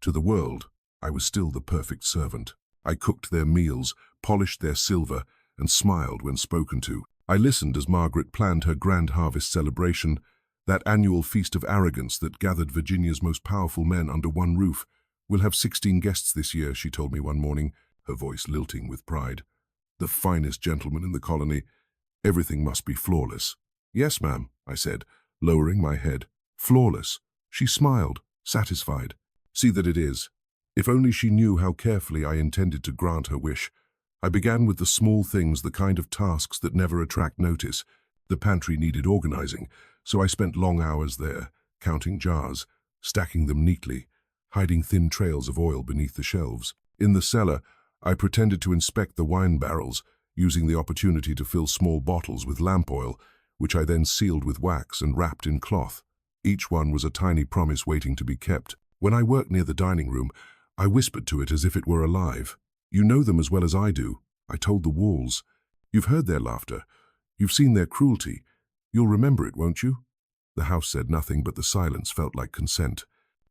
To the world, I was still the perfect servant. I cooked their meals, polished their silver, and smiled when spoken to. I listened as Margaret planned her grand harvest celebration, that annual feast of arrogance that gathered Virginia's most powerful men under one roof. "We'll have 16 guests this year," she told me one morning, her voice lilting with pride. "The finest gentlemen in the colony. Everything must be flawless." "Yes, ma'am," I said, lowering my head. "Flawless." She smiled, satisfied. "See that it is." If only she knew how carefully I intended to grant her wish. I began with the small things, the kind of tasks that never attract notice. The pantry needed organizing, so I spent long hours there, counting jars, stacking them neatly, hiding thin trails of oil beneath the shelves. In the cellar, I pretended to inspect the wine barrels, using the opportunity to fill small bottles with lamp oil, which I then sealed with wax and wrapped in cloth. Each one was a tiny promise waiting to be kept. When I worked near the dining room, I whispered to it as if it were alive. "You know them as well as I do," I told the walls. "You've heard their laughter. You've seen their cruelty. You'll remember it, won't you?" The house said nothing, but the silence felt like consent.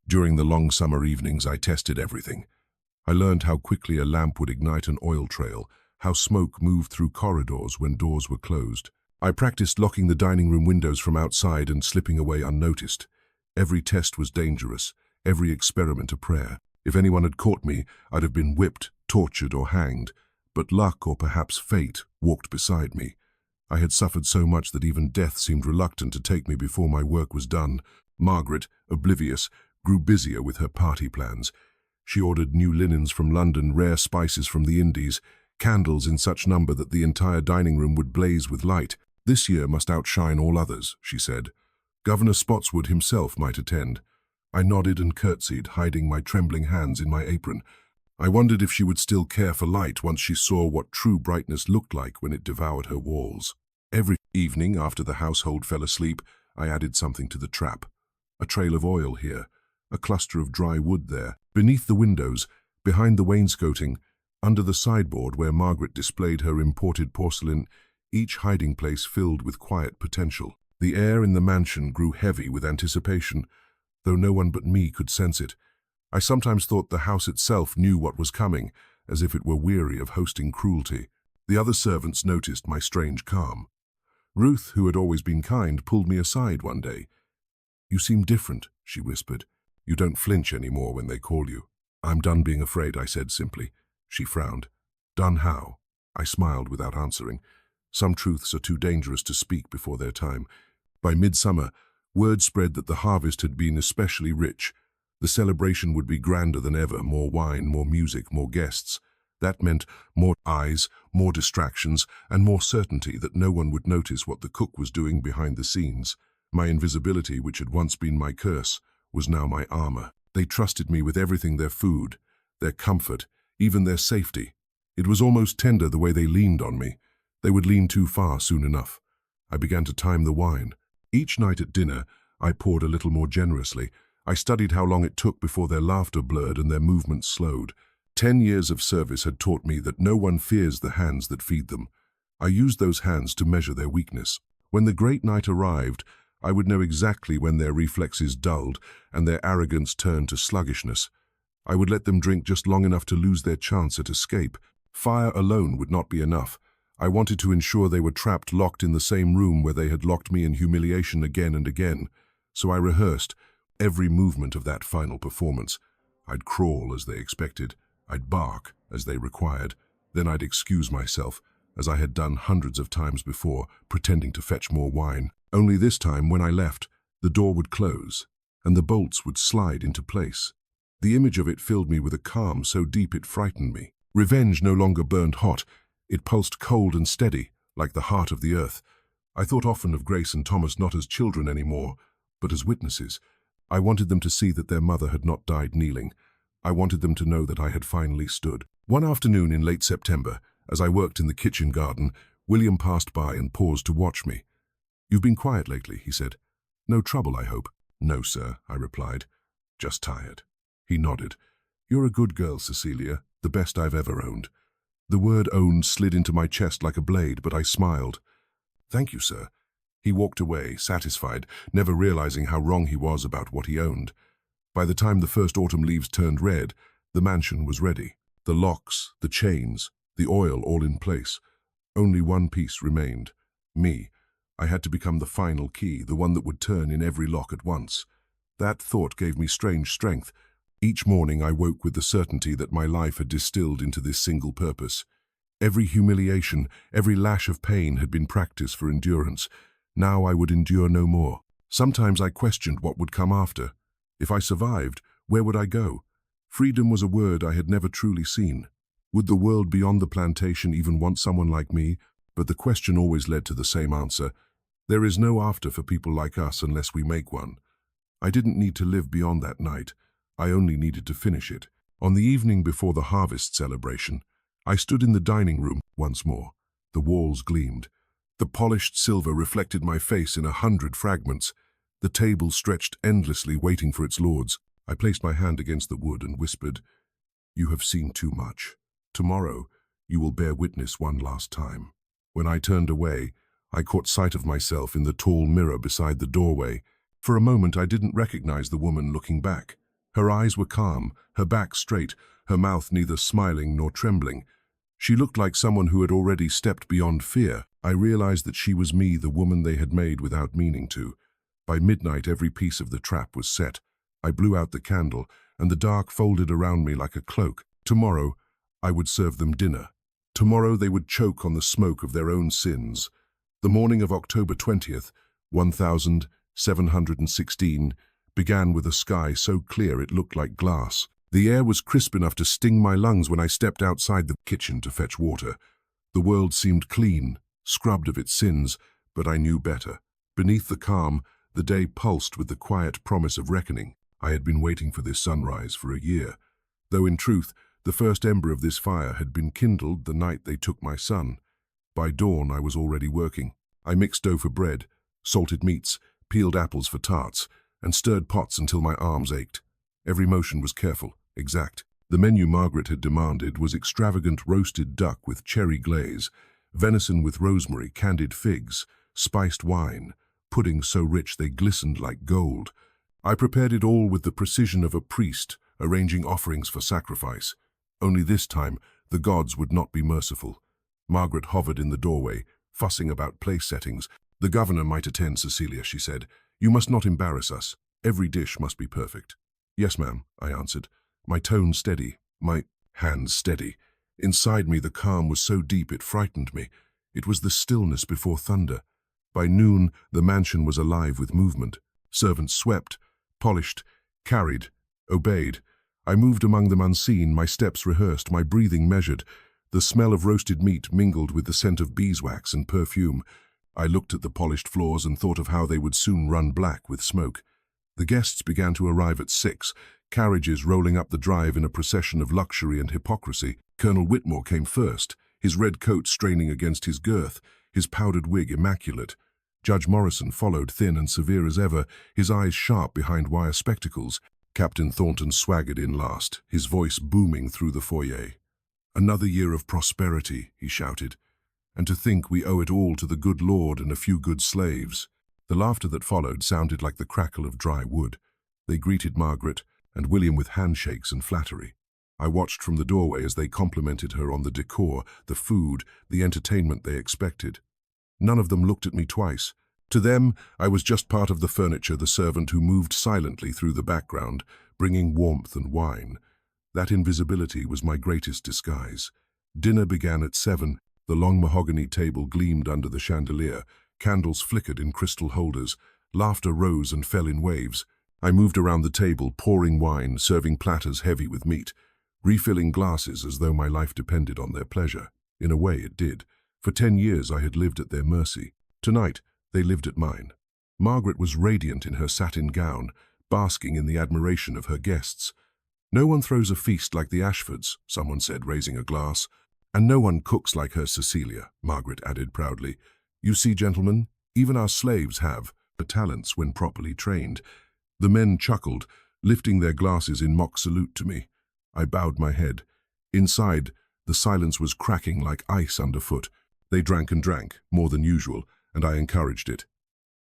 During the long summer evenings, I tested everything. I learned how quickly a lamp would ignite an oil trail, how smoke moved through corridors when doors were closed. I practiced locking the dining room windows from outside and slipping away unnoticed. Every test was dangerous, every experiment a prayer. If anyone had caught me, I'd have been whipped, tortured, or hanged. But luck, or perhaps fate, walked beside me. I had suffered so much that even death seemed reluctant to take me before my work was done. Margaret, oblivious, grew busier with her party plans. She ordered new linens from London, rare spices from the Indies, candles in such number that the entire dining room would blaze with light. "This year must outshine all others," she said. Governor Spotswood himself might attend. I nodded and curtsied, hiding my trembling hands in my apron. I wondered if she would still care for light once she saw what true brightness looked like when it devoured her walls. Every evening, after the household fell asleep, I added something to the trap. A trail of oil here, a cluster of dry wood there, beneath the windows, behind the wainscoting, under the sideboard where Margaret displayed her imported porcelain, each hiding place filled with quiet potential. The air in the mansion grew heavy with anticipation, though no one but me could sense it. I sometimes thought the house itself knew what was coming, as if it were weary of hosting cruelty. The other servants noticed my strange calm. Ruth, who had always been kind, pulled me aside one day. "You seem different," she whispered. "You don't flinch anymore when they call you." "I'm done being afraid," I said simply. She frowned. "Done how?" I smiled without answering. Some truths are too dangerous to speak before their time. By midsummer, word spread that the harvest had been especially rich. The celebration would be grander than ever, more wine, more music, more guests. That meant more eyes, more distractions, and more certainty that no one would notice what the cook was doing behind the scenes. My invisibility, which had once been my curse, was now my armor. They trusted me with everything: their food, their comfort, even their safety. It was almost tender the way they leaned on me. They would lean too far soon enough. I began to time the wine. Each night at dinner, I poured a little more generously. I studied how long it took before their laughter blurred and their movements slowed. 10 years of service had taught me that no one fears the hands that feed them. I used those hands to measure their weakness. When the great night arrived, I would know exactly when their reflexes dulled and their arrogance turned to sluggishness. I would let them drink just long enough to lose their chance at escape. Fire alone would not be enough. I wanted to ensure they were trapped, locked in the same room where they had locked me in humiliation again and again. So I rehearsed every movement of that final performance. I'd crawl as they expected. I'd bark as they required. Then I'd excuse myself, as I had done hundreds of times before, pretending to fetch more wine. Only this time, when I left, the door would close, and the bolts would slide into place. The image of it filled me with a calm so deep it frightened me. Revenge no longer burned hot. It pulsed cold and steady, like the heart of the earth. I thought often of Grace and Thomas not as children anymore, but as witnesses. I wanted them to see that their mother had not died kneeling. I wanted them to know that I had finally stood. One afternoon in late September, as I worked in the kitchen garden, William passed by and paused to watch me. "You've been quiet lately," he said. "No trouble, I hope?" "No, sir," I replied. "Just tired." He nodded. "You're a good girl, Cecilia, the best I've ever owned." The word "owned" slid into my chest like a blade, but I smiled. "Thank you, sir." He walked away, satisfied, never realizing how wrong he was about what he owned. By the time the first autumn leaves turned red, the mansion was ready. The locks, the chains, the oil all in place. Only one piece remained. Me. I had to become the final key, the one that would turn in every lock at once. That thought gave me strange strength. Each morning I woke with the certainty that my life had distilled into this single purpose. Every humiliation, every lash of pain had been practice for endurance. Now I would endure no more. Sometimes I questioned what would come after. If I survived, where would I go? Freedom was a word I had never truly seen. Would the world beyond the plantation even want someone like me? But the question always led to the same answer. There is no after for people like us unless we make one. I didn't need to live beyond that night. I only needed to finish it. On the evening before the harvest celebration, I stood in the dining room once more. The walls gleamed. The polished silver reflected my face in 100 fragments. The table stretched endlessly, waiting for its lords. I placed my hand against the wood and whispered, "You have seen too much. Tomorrow, you will bear witness one last time." When I turned away, I caught sight of myself in the tall mirror beside the doorway. For a moment, I didn't recognize the woman looking back. Her eyes were calm, her back straight, her mouth neither smiling nor trembling. She looked like someone who had already stepped beyond fear. I realized that she was me, the woman they had made without meaning to. By midnight, every piece of the trap was set. I blew out the candle, and the dark folded around me like a cloak. Tomorrow, I would serve them dinner. Tomorrow they would choke on the smoke of their own sins. The morning of October 20th, 1716, began with a sky so clear it looked like glass. The air was crisp enough to sting my lungs when I stepped outside the kitchen to fetch water. The world seemed clean, scrubbed of its sins, but I knew better. Beneath the calm, the day pulsed with the quiet promise of reckoning. I had been waiting for this sunrise for a year, though in truth, the first ember of this fire had been kindled the night they took my son. By dawn, I was already working. I mixed dough for bread, salted meats, peeled apples for tarts, and stirred pots until my arms ached. Every motion was careful, exact. The menu Margaret had demanded was extravagant roasted duck with cherry glaze, venison with rosemary, candied figs, spiced wine, pudding so rich they glistened like gold. I prepared it all with the precision of a priest arranging offerings for sacrifice. Only this time, the gods would not be merciful. Margaret hovered in the doorway, fussing about place settings. "The governor might attend, Cecilia," she said. "You must not embarrass us. Every dish must be perfect." "Yes, ma'am," I answered, my tone steady, my hands steady. Inside me, the calm was so deep it frightened me. It was the stillness before thunder. By noon, the mansion was alive with movement. Servants swept, polished, carried, obeyed. I moved among them unseen, my steps rehearsed, my breathing measured. The smell of roasted meat mingled with the scent of beeswax and perfume. I looked at the polished floors and thought of how they would soon run black with smoke. The guests began to arrive at 6, carriages rolling up the drive in a procession of luxury and hypocrisy. Colonel Whitmore came first, his red coat straining against his girth, his powdered wig immaculate. Judge Morrison followed, thin and severe as ever, his eyes sharp behind wire spectacles. Captain Thornton swaggered in last, his voice booming through the foyer. "Another year of prosperity," he shouted. "And to think we owe it all to the good Lord and a few good slaves." The laughter that followed sounded like the crackle of dry wood. They greeted Margaret and William with handshakes and flattery. I watched from the doorway as they complimented her on the decor, the food, the entertainment they expected. None of them looked at me twice. To them, I was just part of the furniture, the servant who moved silently through the background, bringing warmth and wine. That invisibility was my greatest disguise. Dinner began at 7. The long mahogany table gleamed under the chandelier. Candles flickered in crystal holders. Laughter rose and fell in waves. I moved around the table, pouring wine, serving platters heavy with meat, refilling glasses as though my life depended on their pleasure. In a way, it did. For 10 years, I had lived at their mercy. Tonight, they lived at mine. Margaret was radiant in her satin gown, basking in the admiration of her guests. "No one throws a feast like the Ashfords," someone said, raising a glass. "And no one cooks like her Cecilia," Margaret added proudly. "You see, gentlemen, even our slaves have the talents when properly trained." The men chuckled, lifting their glasses in mock salute to me. I bowed my head. Inside, the silence was cracking like ice underfoot. They drank and drank, more than usual, and I encouraged it.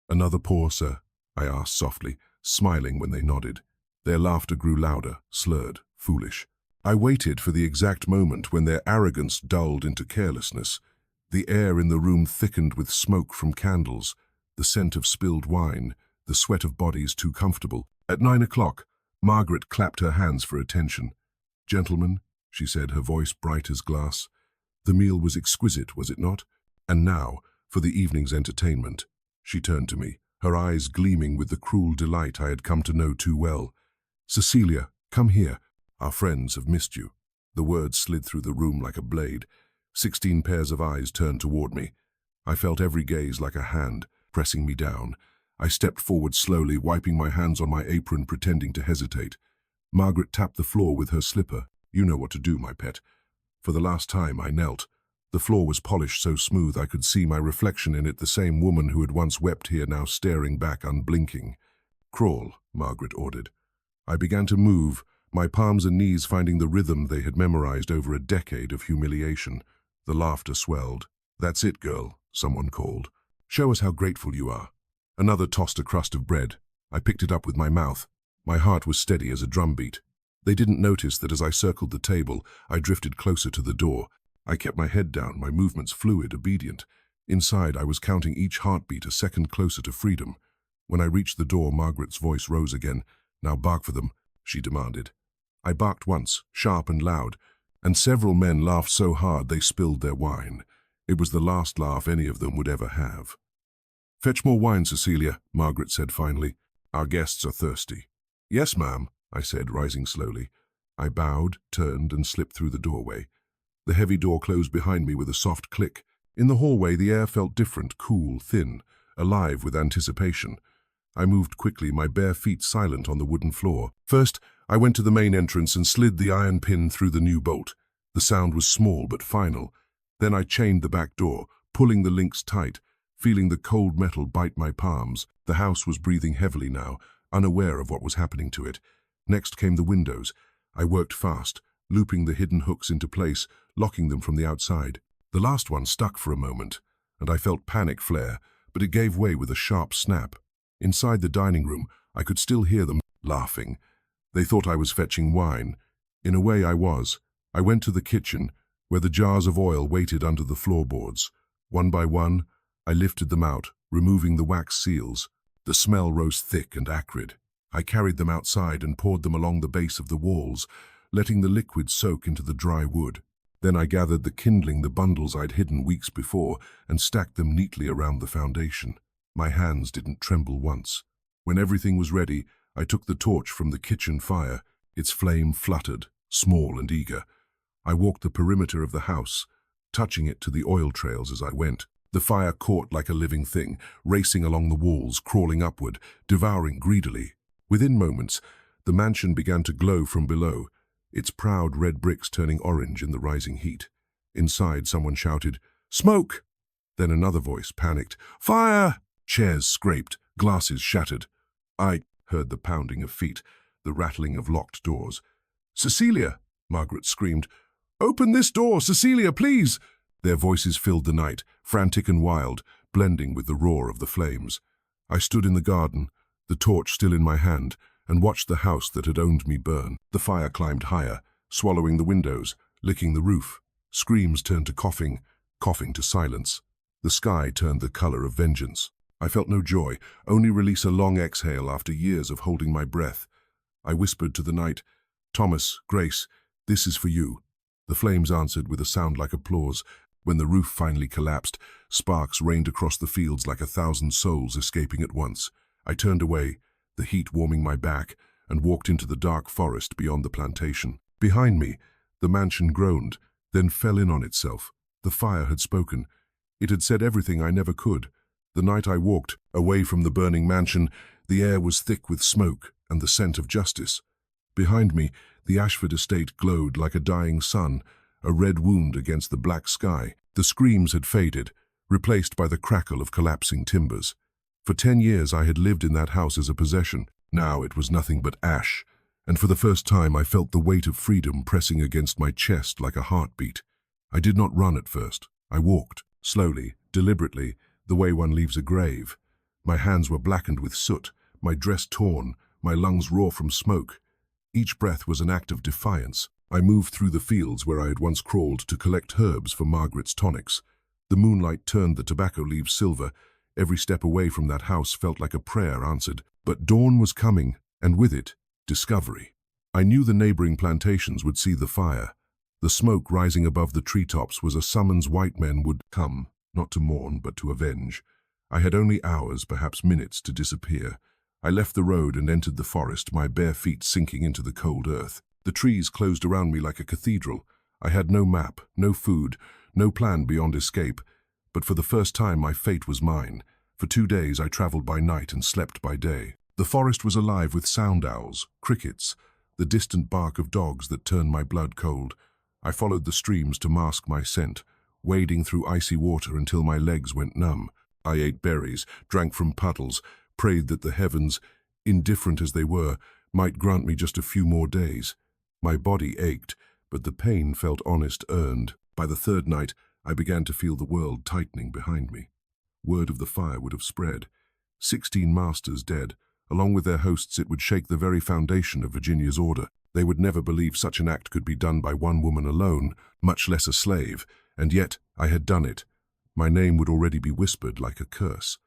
"Another pour, sir?" I asked softly, smiling when they nodded. Their laughter grew louder, slurred, foolish. I waited for the exact moment when their arrogance dulled into carelessness. The air in the room thickened with smoke from candles, the scent of spilled wine, the sweat of bodies too comfortable. At 9 o'clock, Margaret clapped her hands for attention. "Gentlemen," she said, her voice bright as glass, "the meal was exquisite, was it not? And now, for the evening's entertainment." She turned to me, her eyes gleaming with the cruel delight I had come to know too well. "Cecilia, come here. Our friends have missed you." The words slid through the room like a blade. 16 pairs of eyes turned toward me. I felt every gaze like a hand, pressing me down. I stepped forward slowly, wiping my hands on my apron, pretending to hesitate. Margaret tapped the floor with her slipper. "You know what to do, my pet." For the last time, I knelt. The floor was polished so smooth I could see my reflection in it, the same woman who had once wept here, now staring back, unblinking. "Crawl," Margaret ordered. I began to move, my palms and knees finding the rhythm they had memorized over a decade of humiliation. The laughter swelled. "That's it, girl," someone called. "Show us how grateful you are." Another tossed a crust of bread. I picked it up with my mouth. My heart was steady as a drumbeat. They didn't notice that as I circled the table, I drifted closer to the door. I kept my head down, my movements fluid, obedient. Inside, I was counting each heartbeat a second closer to freedom. When I reached the door, Margaret's voice rose again. "Now bark for them," she demanded. I barked once, sharp and loud, and several men laughed so hard they spilled their wine. It was the last laugh any of them would ever have. "Fetch more wine, Cecilia," Margaret said finally. "Our guests are thirsty." "Yes, ma'am," I said, rising slowly. I bowed, turned, and slipped through the doorway. The heavy door closed behind me with a soft click. In the hallway, the air felt different, cool, thin, alive with anticipation. I moved quickly, my bare feet silent on the wooden floor. First, I went to the main entrance and slid the iron pin through the new bolt. The sound was small but final. Then I chained the back door, pulling the links tight, feeling the cold metal bite my palms. The house was breathing heavily now, unaware of what was happening to it. Next came the windows. I worked fast, looping the hidden hooks into place, locking them from the outside. The last one stuck for a moment, and I felt panic flare, but it gave way with a sharp snap. Inside the dining room, I could still hear them laughing. They thought I was fetching wine. In a way, I was. I went to the kitchen, where the jars of oil waited under the floorboards. One by one, I lifted them out, removing the wax seals. The smell rose thick and acrid. I carried them outside and poured them along the base of the walls, letting the liquid soak into the dry wood. Then I gathered the kindling, the bundles I'd hidden weeks before, and stacked them neatly around the foundation. My hands didn't tremble once. When everything was ready, I took the torch from the kitchen fire. Its flame fluttered, small and eager. I walked the perimeter of the house, touching it to the oil trails as I went. The fire caught like a living thing, racing along the walls, crawling upward, devouring greedily. Within moments, the mansion began to glow from below, its proud red bricks turning orange in the rising heat. Inside, someone shouted, "Smoke!" Then another voice panicked, "Fire!" Chairs scraped, glasses shattered. I heard the pounding of feet, the rattling of locked doors. "Cecilia!" Margaret screamed. "Open this door, Cecilia, please!" Their voices filled the night, frantic and wild, blending with the roar of the flames. I stood in the garden, the torch still in my hand, and watched the house that had owned me burn. The fire climbed higher, swallowing the windows, licking the roof. Screams turned to coughing, coughing to silence. The sky turned the color of vengeance. I felt no joy, only release, a long exhale after years of holding my breath. I whispered to the night, "Thomas, Grace, this is for you." The flames answered with a sound like applause. When the roof finally collapsed, sparks rained across the fields like 1,000 souls escaping at once. I turned away, the heat warming my back, and walked into the dark forest beyond the plantation. Behind me, the mansion groaned, then fell in on itself. The fire had spoken. It had said everything I never could. The night I walked away from the burning mansion, the air was thick with smoke and the scent of justice. Behind me, the Ashford estate glowed like a dying sun, a red wound against the black sky. The screams had faded, replaced by the crackle of collapsing timbers. For 10 years I had lived in that house as a possession. Now it was nothing but ash, and for the first time I felt the weight of freedom pressing against my chest like a heartbeat. I did not run at first. I walked, slowly, deliberately, the way one leaves a grave. My hands were blackened with soot, my dress torn, my lungs raw from smoke. Each breath was an act of defiance. I moved through the fields where I had once crawled to collect herbs for Margaret's tonics. The moonlight turned the tobacco leaves silver. Every step away from that house felt like a prayer answered. But dawn was coming, and with it, discovery. I knew the neighboring plantations would see the fire. The smoke rising above the treetops was a summons white men would come, not to mourn, but to avenge. I had only hours, perhaps minutes, to disappear. I left the road and entered the forest, my bare feet sinking into the cold earth. The trees closed around me like a cathedral. I had no map, no food, no plan beyond escape, but for the first time my fate was mine. For 2 days I traveled by night and slept by day. The forest was alive with sound owls, crickets, the distant bark of dogs that turned my blood cold. I followed the streams to mask my scent, wading through icy water until my legs went numb. I ate berries, drank from puddles, prayed that the heavens, indifferent as they were, might grant me just a few more days. My body ached, but the pain felt honest, earned. By the 3rd night, I began to feel the world tightening behind me. Word of the fire would have spread. 16 masters dead. Along with their hosts, it would shake the very foundation of Virginia's order. They would never believe such an act could be done by one woman alone, much less a slave, and yet I had done it. My name would already be whispered like a curse.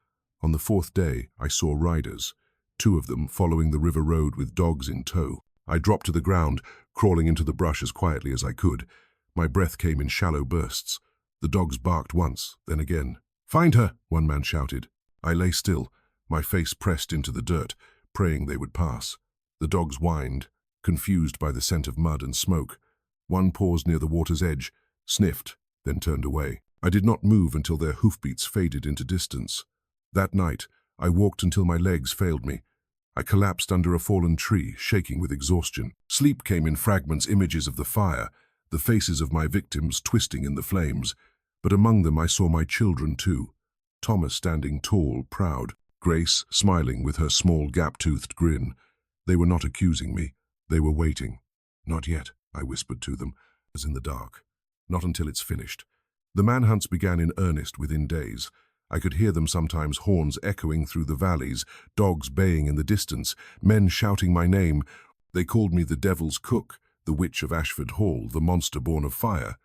On the 4th day, I saw riders, 2 of them following the river road with dogs in tow. I dropped to the ground, crawling into the brush as quietly as I could. My breath came in shallow bursts. The dogs barked once, then again. "Find her!" one man shouted. I lay still, my face pressed into the dirt, praying they would pass. The dogs whined, confused by the scent of mud and smoke. One paused near the water's edge, sniffed, then turned away. I did not move until their hoofbeats faded into distance. That night, I walked until my legs failed me. I collapsed under a fallen tree, shaking with exhaustion. Sleep came in fragments, images of the fire, the faces of my victims twisting in the flames. But among them I saw my children too. Thomas standing tall, proud, Grace smiling with her small gap-toothed grin. They were not accusing me. They were waiting. "Not yet," I whispered to them, as in the dark. "Not until it's finished." The manhunts began in earnest within days. I could hear them sometimes, horns echoing through the valleys, dogs baying in the distance, men shouting my name. They called me the Devil's Cook, the Witch of Ashford Hall, the monster born of fire.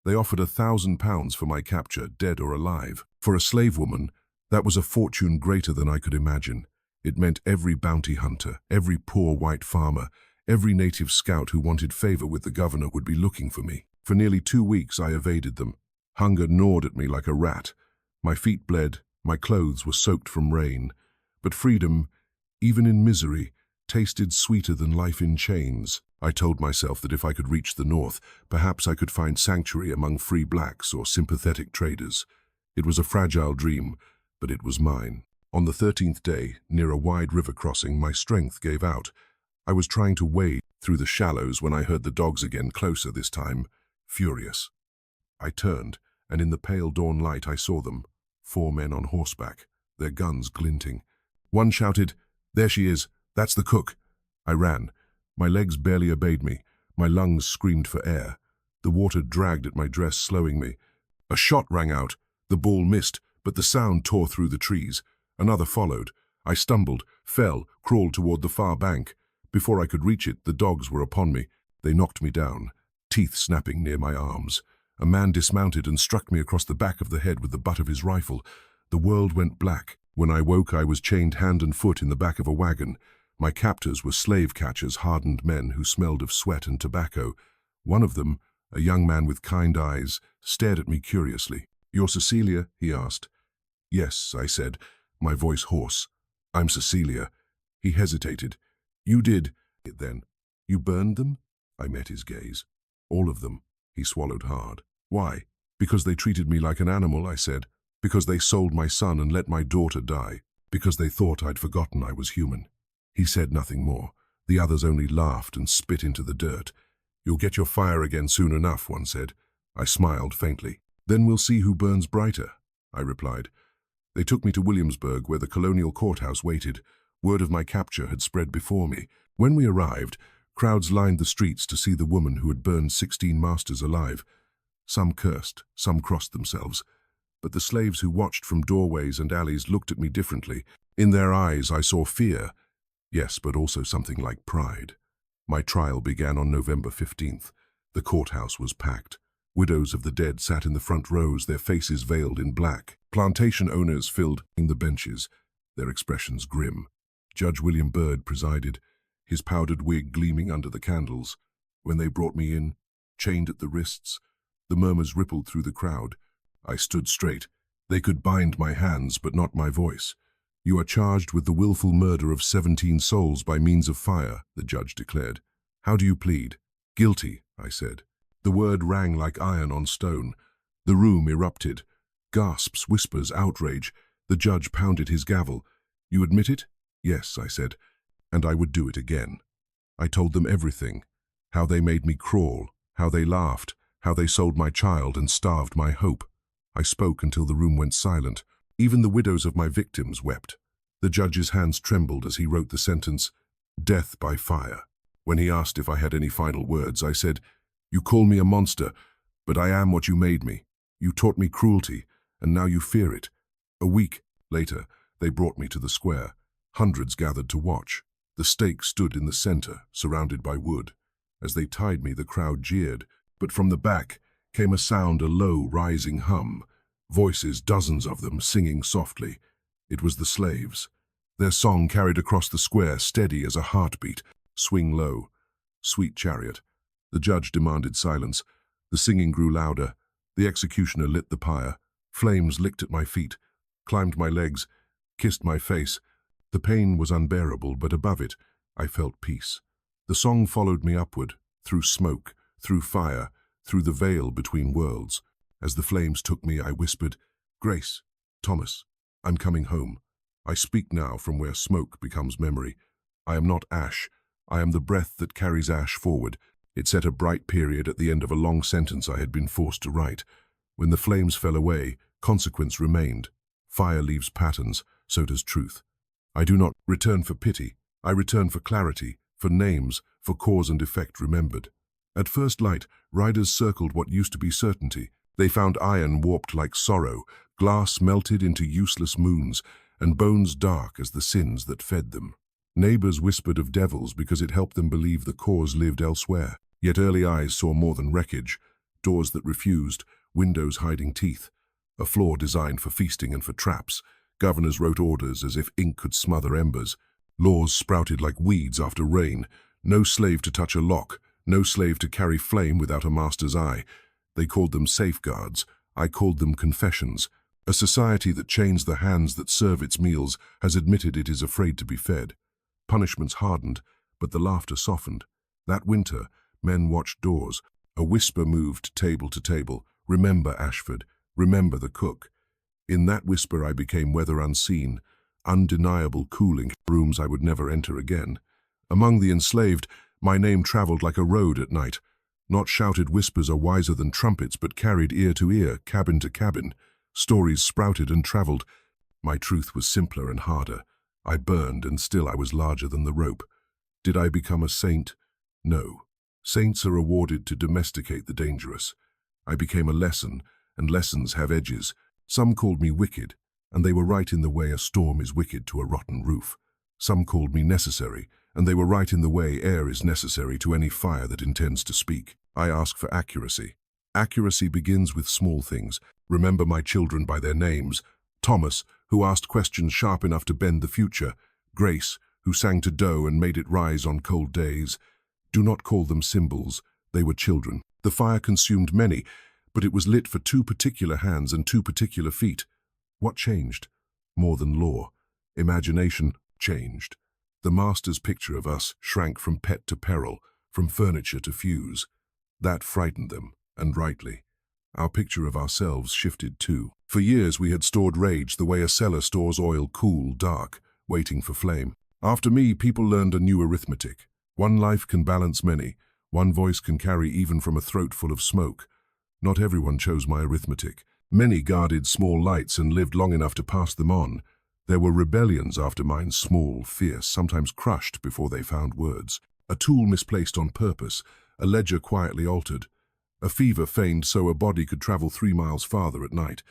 They offered £1,000 for my capture, dead or alive. For a slave woman, that was a fortune greater than I could imagine. It meant every bounty hunter, every poor white farmer, every native scout who wanted favor with the governor would be looking for me. For nearly 2 weeks I evaded them. Hunger gnawed at me like a rat. My feet bled, my clothes were soaked from rain. But freedom, even in misery, tasted sweeter than life in chains. I told myself that if I could reach the north, perhaps I could find sanctuary among free blacks or sympathetic traders. It was a fragile dream, but it was mine. On the 13th day, near a wide river crossing, my strength gave out. I was trying to wade through the shallows when I heard the dogs again, closer this time, furious. I turned, and in the pale dawn light I saw them, 4 men on horseback, their guns glinting. One shouted, "There she is, that's the cook." I ran. My legs barely obeyed me. My lungs screamed for air. The water dragged at my dress, slowing me. A shot rang out. The ball missed, but the sound tore through the trees. Another followed. I stumbled, fell, crawled toward the far bank. Before I could reach it, the dogs were upon me. They knocked me down, teeth snapping near my arms. A man dismounted and struck me across the back of the head with the butt of his rifle. The world went black. When I woke, I was chained hand and foot in the back of a wagon. My captors were slave catchers, hardened men who smelled of sweat and tobacco. One of them, a young man with kind eyes, stared at me curiously. "You're Cecilia?" he asked. "Yes," I said, my voice hoarse. "I'm Cecilia." He hesitated. "You did it then? You burned them?" I met his gaze. "All of them." He swallowed hard. "Why?" "Because they treated me like an animal," I said. "Because they sold my son and let my daughter die. Because they thought I'd forgotten I was human." He said nothing more. The others only laughed and spit into the dirt. "You'll get your fire again soon enough," one said. I smiled faintly. "Then we'll see who burns brighter," I replied. They took me to Williamsburg, where the colonial courthouse waited. Word of my capture had spread before me. When we arrived, crowds lined the streets to see the woman who had burned 16 masters alive. Some cursed, some crossed themselves. But the slaves who watched from doorways and alleys looked at me differently. In their eyes I saw fear. Yes, but also something like pride. My trial began on November 15th. The courthouse was packed. Widows of the dead sat in the front rows, their faces veiled in black. Plantation owners filled the benches, their expressions grim. Judge William Byrd presided, his powdered wig gleaming under the candles. When they brought me in, chained at the wrists, the murmurs rippled through the crowd. I stood straight. They could bind my hands, but not my voice. "You are charged with the willful murder of 17 souls by means of fire," the judge declared. How do you plead? Guilty, I said. The word rang like iron on stone. The room erupted. Gasps, whispers, outrage. The judge pounded his gavel. You admit it? Yes, I said, and I would do it again. I told them everything. How they made me crawl, how they laughed, how they sold my child and starved my hope. I spoke until the room went silent. Even the widows of my victims wept. The judge's hands trembled as he wrote the sentence, death by fire. When he asked if I had any final words, I said, you call me a monster, but I am what you made me. You taught me cruelty, and now you fear it. A week later, they brought me to the square. Hundreds gathered to watch. The stake stood in the center, surrounded by wood. As they tied me, the crowd jeered, but from the back came a sound, a low, rising hum. Voices, dozens of them, singing softly. It was the slaves. Their song carried across the square, steady as a heartbeat. Swing low, sweet chariot. The judge demanded silence. The singing grew louder. The executioner lit the pyre. Flames licked at my feet, climbed my legs, kissed my face. The pain was unbearable, but above it, I felt peace. The song followed me upward, through smoke, through fire, through the veil between worlds. As the flames took me, I whispered, Grace, Thomas, I'm coming home. I speak now from where smoke becomes memory. I am not ash. I am the breath that carries ash forward. It set a bright period at the end of a long sentence I had been forced to write. When the flames fell away, consequence remained. Fire leaves patterns, so does truth. I do not return for pity. I return for clarity, for names, for cause and effect remembered. At first light, riders circled what used to be certainty. They found iron warped like sorrow, glass melted into useless moons, and bones dark as the sins that fed them. Neighbors whispered of devils because it helped them believe the cause lived elsewhere. Yet early eyes saw more than wreckage, doors that refused, windows hiding teeth, a floor designed for feasting and for traps. Governors wrote orders as if ink could smother embers. Laws sprouted like weeds after rain. No slave to touch a lock, no slave to carry flame without a master's eye. They called them safeguards. I called them confessions. A society that chains the hands that serve its meals has admitted it is afraid to be fed. Punishments hardened, but the laughter softened. That winter, men watched doors. A whisper moved table to table. Remember Ashford. Remember the cook. In that whisper I became weather unseen, undeniable cooling, rooms I would never enter again. Among the enslaved, my name traveled like a road at night. Not shouted whispers are wiser than trumpets, but carried ear to ear, cabin to cabin. Stories sprouted and traveled. My truth was simpler and harder. I burned, and still I was larger than the rope. Did I become a saint? No. Saints are awarded to domesticate the dangerous. I became a lesson, and lessons have edges. Some called me wicked, and they were right in the way a storm is wicked to a rotten roof. Some called me necessary, and they were right in the way air is necessary to any fire that intends to speak. I ask for accuracy. Accuracy begins with small things. Remember my children by their names. Thomas, who asked questions sharp enough to bend the future. Grace, who sang to dough and made it rise on cold days. Do not call them symbols. They were children. The fire consumed many, but it was lit for two particular hands and two particular feet. What changed? More than law. Imagination changed. The master's picture of us shrank from pet to peril, from furniture to fuse. That frightened them, and rightly. Our picture of ourselves shifted too. For years we had stored rage the way a cellar stores oil, cool, dark, waiting for flame. After me, people learned a new arithmetic. One life can balance many. One voice can carry even from a throat full of smoke. Not everyone chose my arithmetic. Many guarded small lights and lived long enough to pass them on. There were rebellions after mine, small, fierce, sometimes crushed before they found words. A tool misplaced on purpose, a ledger quietly altered. A fever feigned so a body could travel 3 miles farther at night.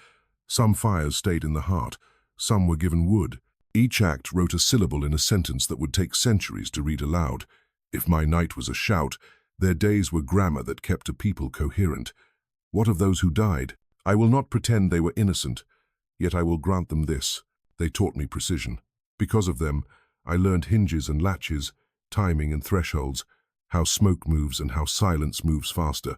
Some fires stayed in the heart, some were given wood. Each act wrote a syllable in a sentence that would take centuries to read aloud. If my night was a shout, their days were grammar that kept a people coherent. What of those who died? I will not pretend they were innocent, yet I will grant them this. They taught me precision. Because of them, I learned hinges and latches, timing and thresholds, how smoke moves and how silence moves faster.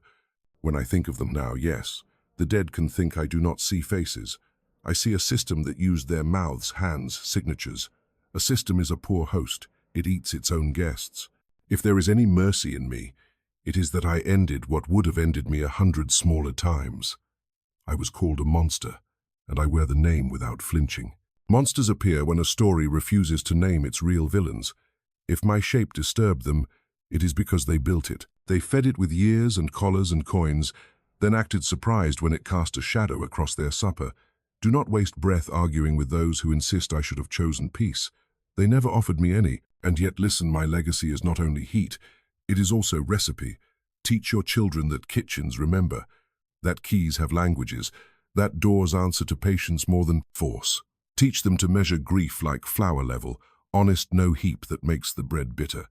When I think of them now, yes, the dead can think I do not see faces. I see a system that used their mouths, hands, signatures. A system is a poor host. It eats its own guests. If there is any mercy in me, it is that I ended what would have ended me 100 smaller times. I was called a monster, and I wear the name without flinching. Monsters appear when a story refuses to name its real villains. If my shape disturbed them, it is because they built it. They fed it with years and collars and coins, then acted surprised when it cast a shadow across their supper. Do not waste breath arguing with those who insist I should have chosen peace. They never offered me any, and yet listen, my legacy is not only heat, it is also recipe. Teach your children that kitchens remember, that keys have languages, that doors answer to patience more than force. Teach them to measure grief like flour level, honest no heap that makes the bread bitter.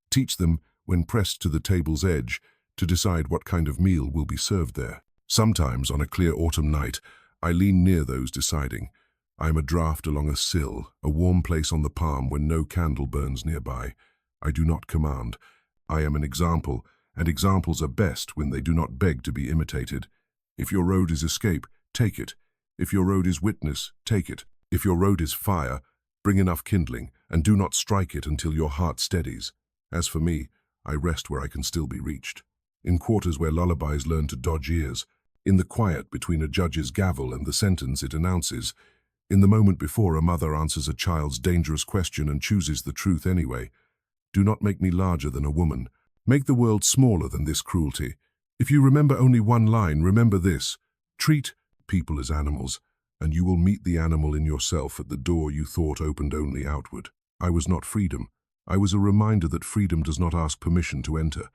Teach them, when pressed to the table's edge, to decide what kind of meal will be served there. Sometimes, on a clear autumn night, I lean near those deciding. I am a draught along a sill, a warm place on the palm when no candle burns nearby. I do not command. I am an example, and examples are best when they do not beg to be imitated. If your road is escape, take it. If your road is witness, take it. If your road is fire, bring enough kindling, and do not strike it until your heart steadies. As for me, I rest where I can still be reached. In quarters where lullabies learn to dodge ears, in the quiet between a judge's gavel and the sentence it announces, in the moment before a mother answers a child's dangerous question and chooses the truth anyway. Do not make me larger than a woman. Make the world smaller than this cruelty. If you remember only one line, remember this. Treat people as animals, and you will meet the animal in yourself at the door you thought opened only outward. I was not freedom. I was a reminder that freedom does not ask permission to enter.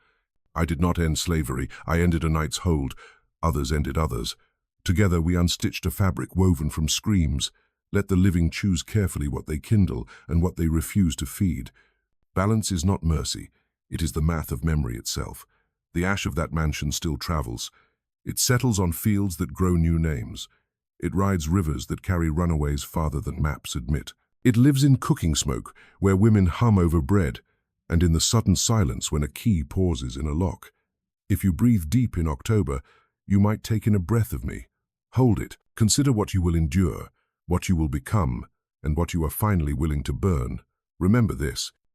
I did not end slavery. I ended a night's hold. Others ended others. Together we unstitched a fabric woven from screams. Let the living choose carefully what they kindle and what they refuse to feed. Balance is not mercy. It is the math of memory itself. The ash of that mansion still travels. It settles on fields that grow new names. It rides rivers that carry runaways farther than maps admit. It lives in cooking smoke, where women hum over bread, and in the sudden silence when a key pauses in a lock. If you breathe deep in October, you might take in a breath of me. Hold it. Consider what you will endure, what you will become, and what you are finally willing to burn. Remember this.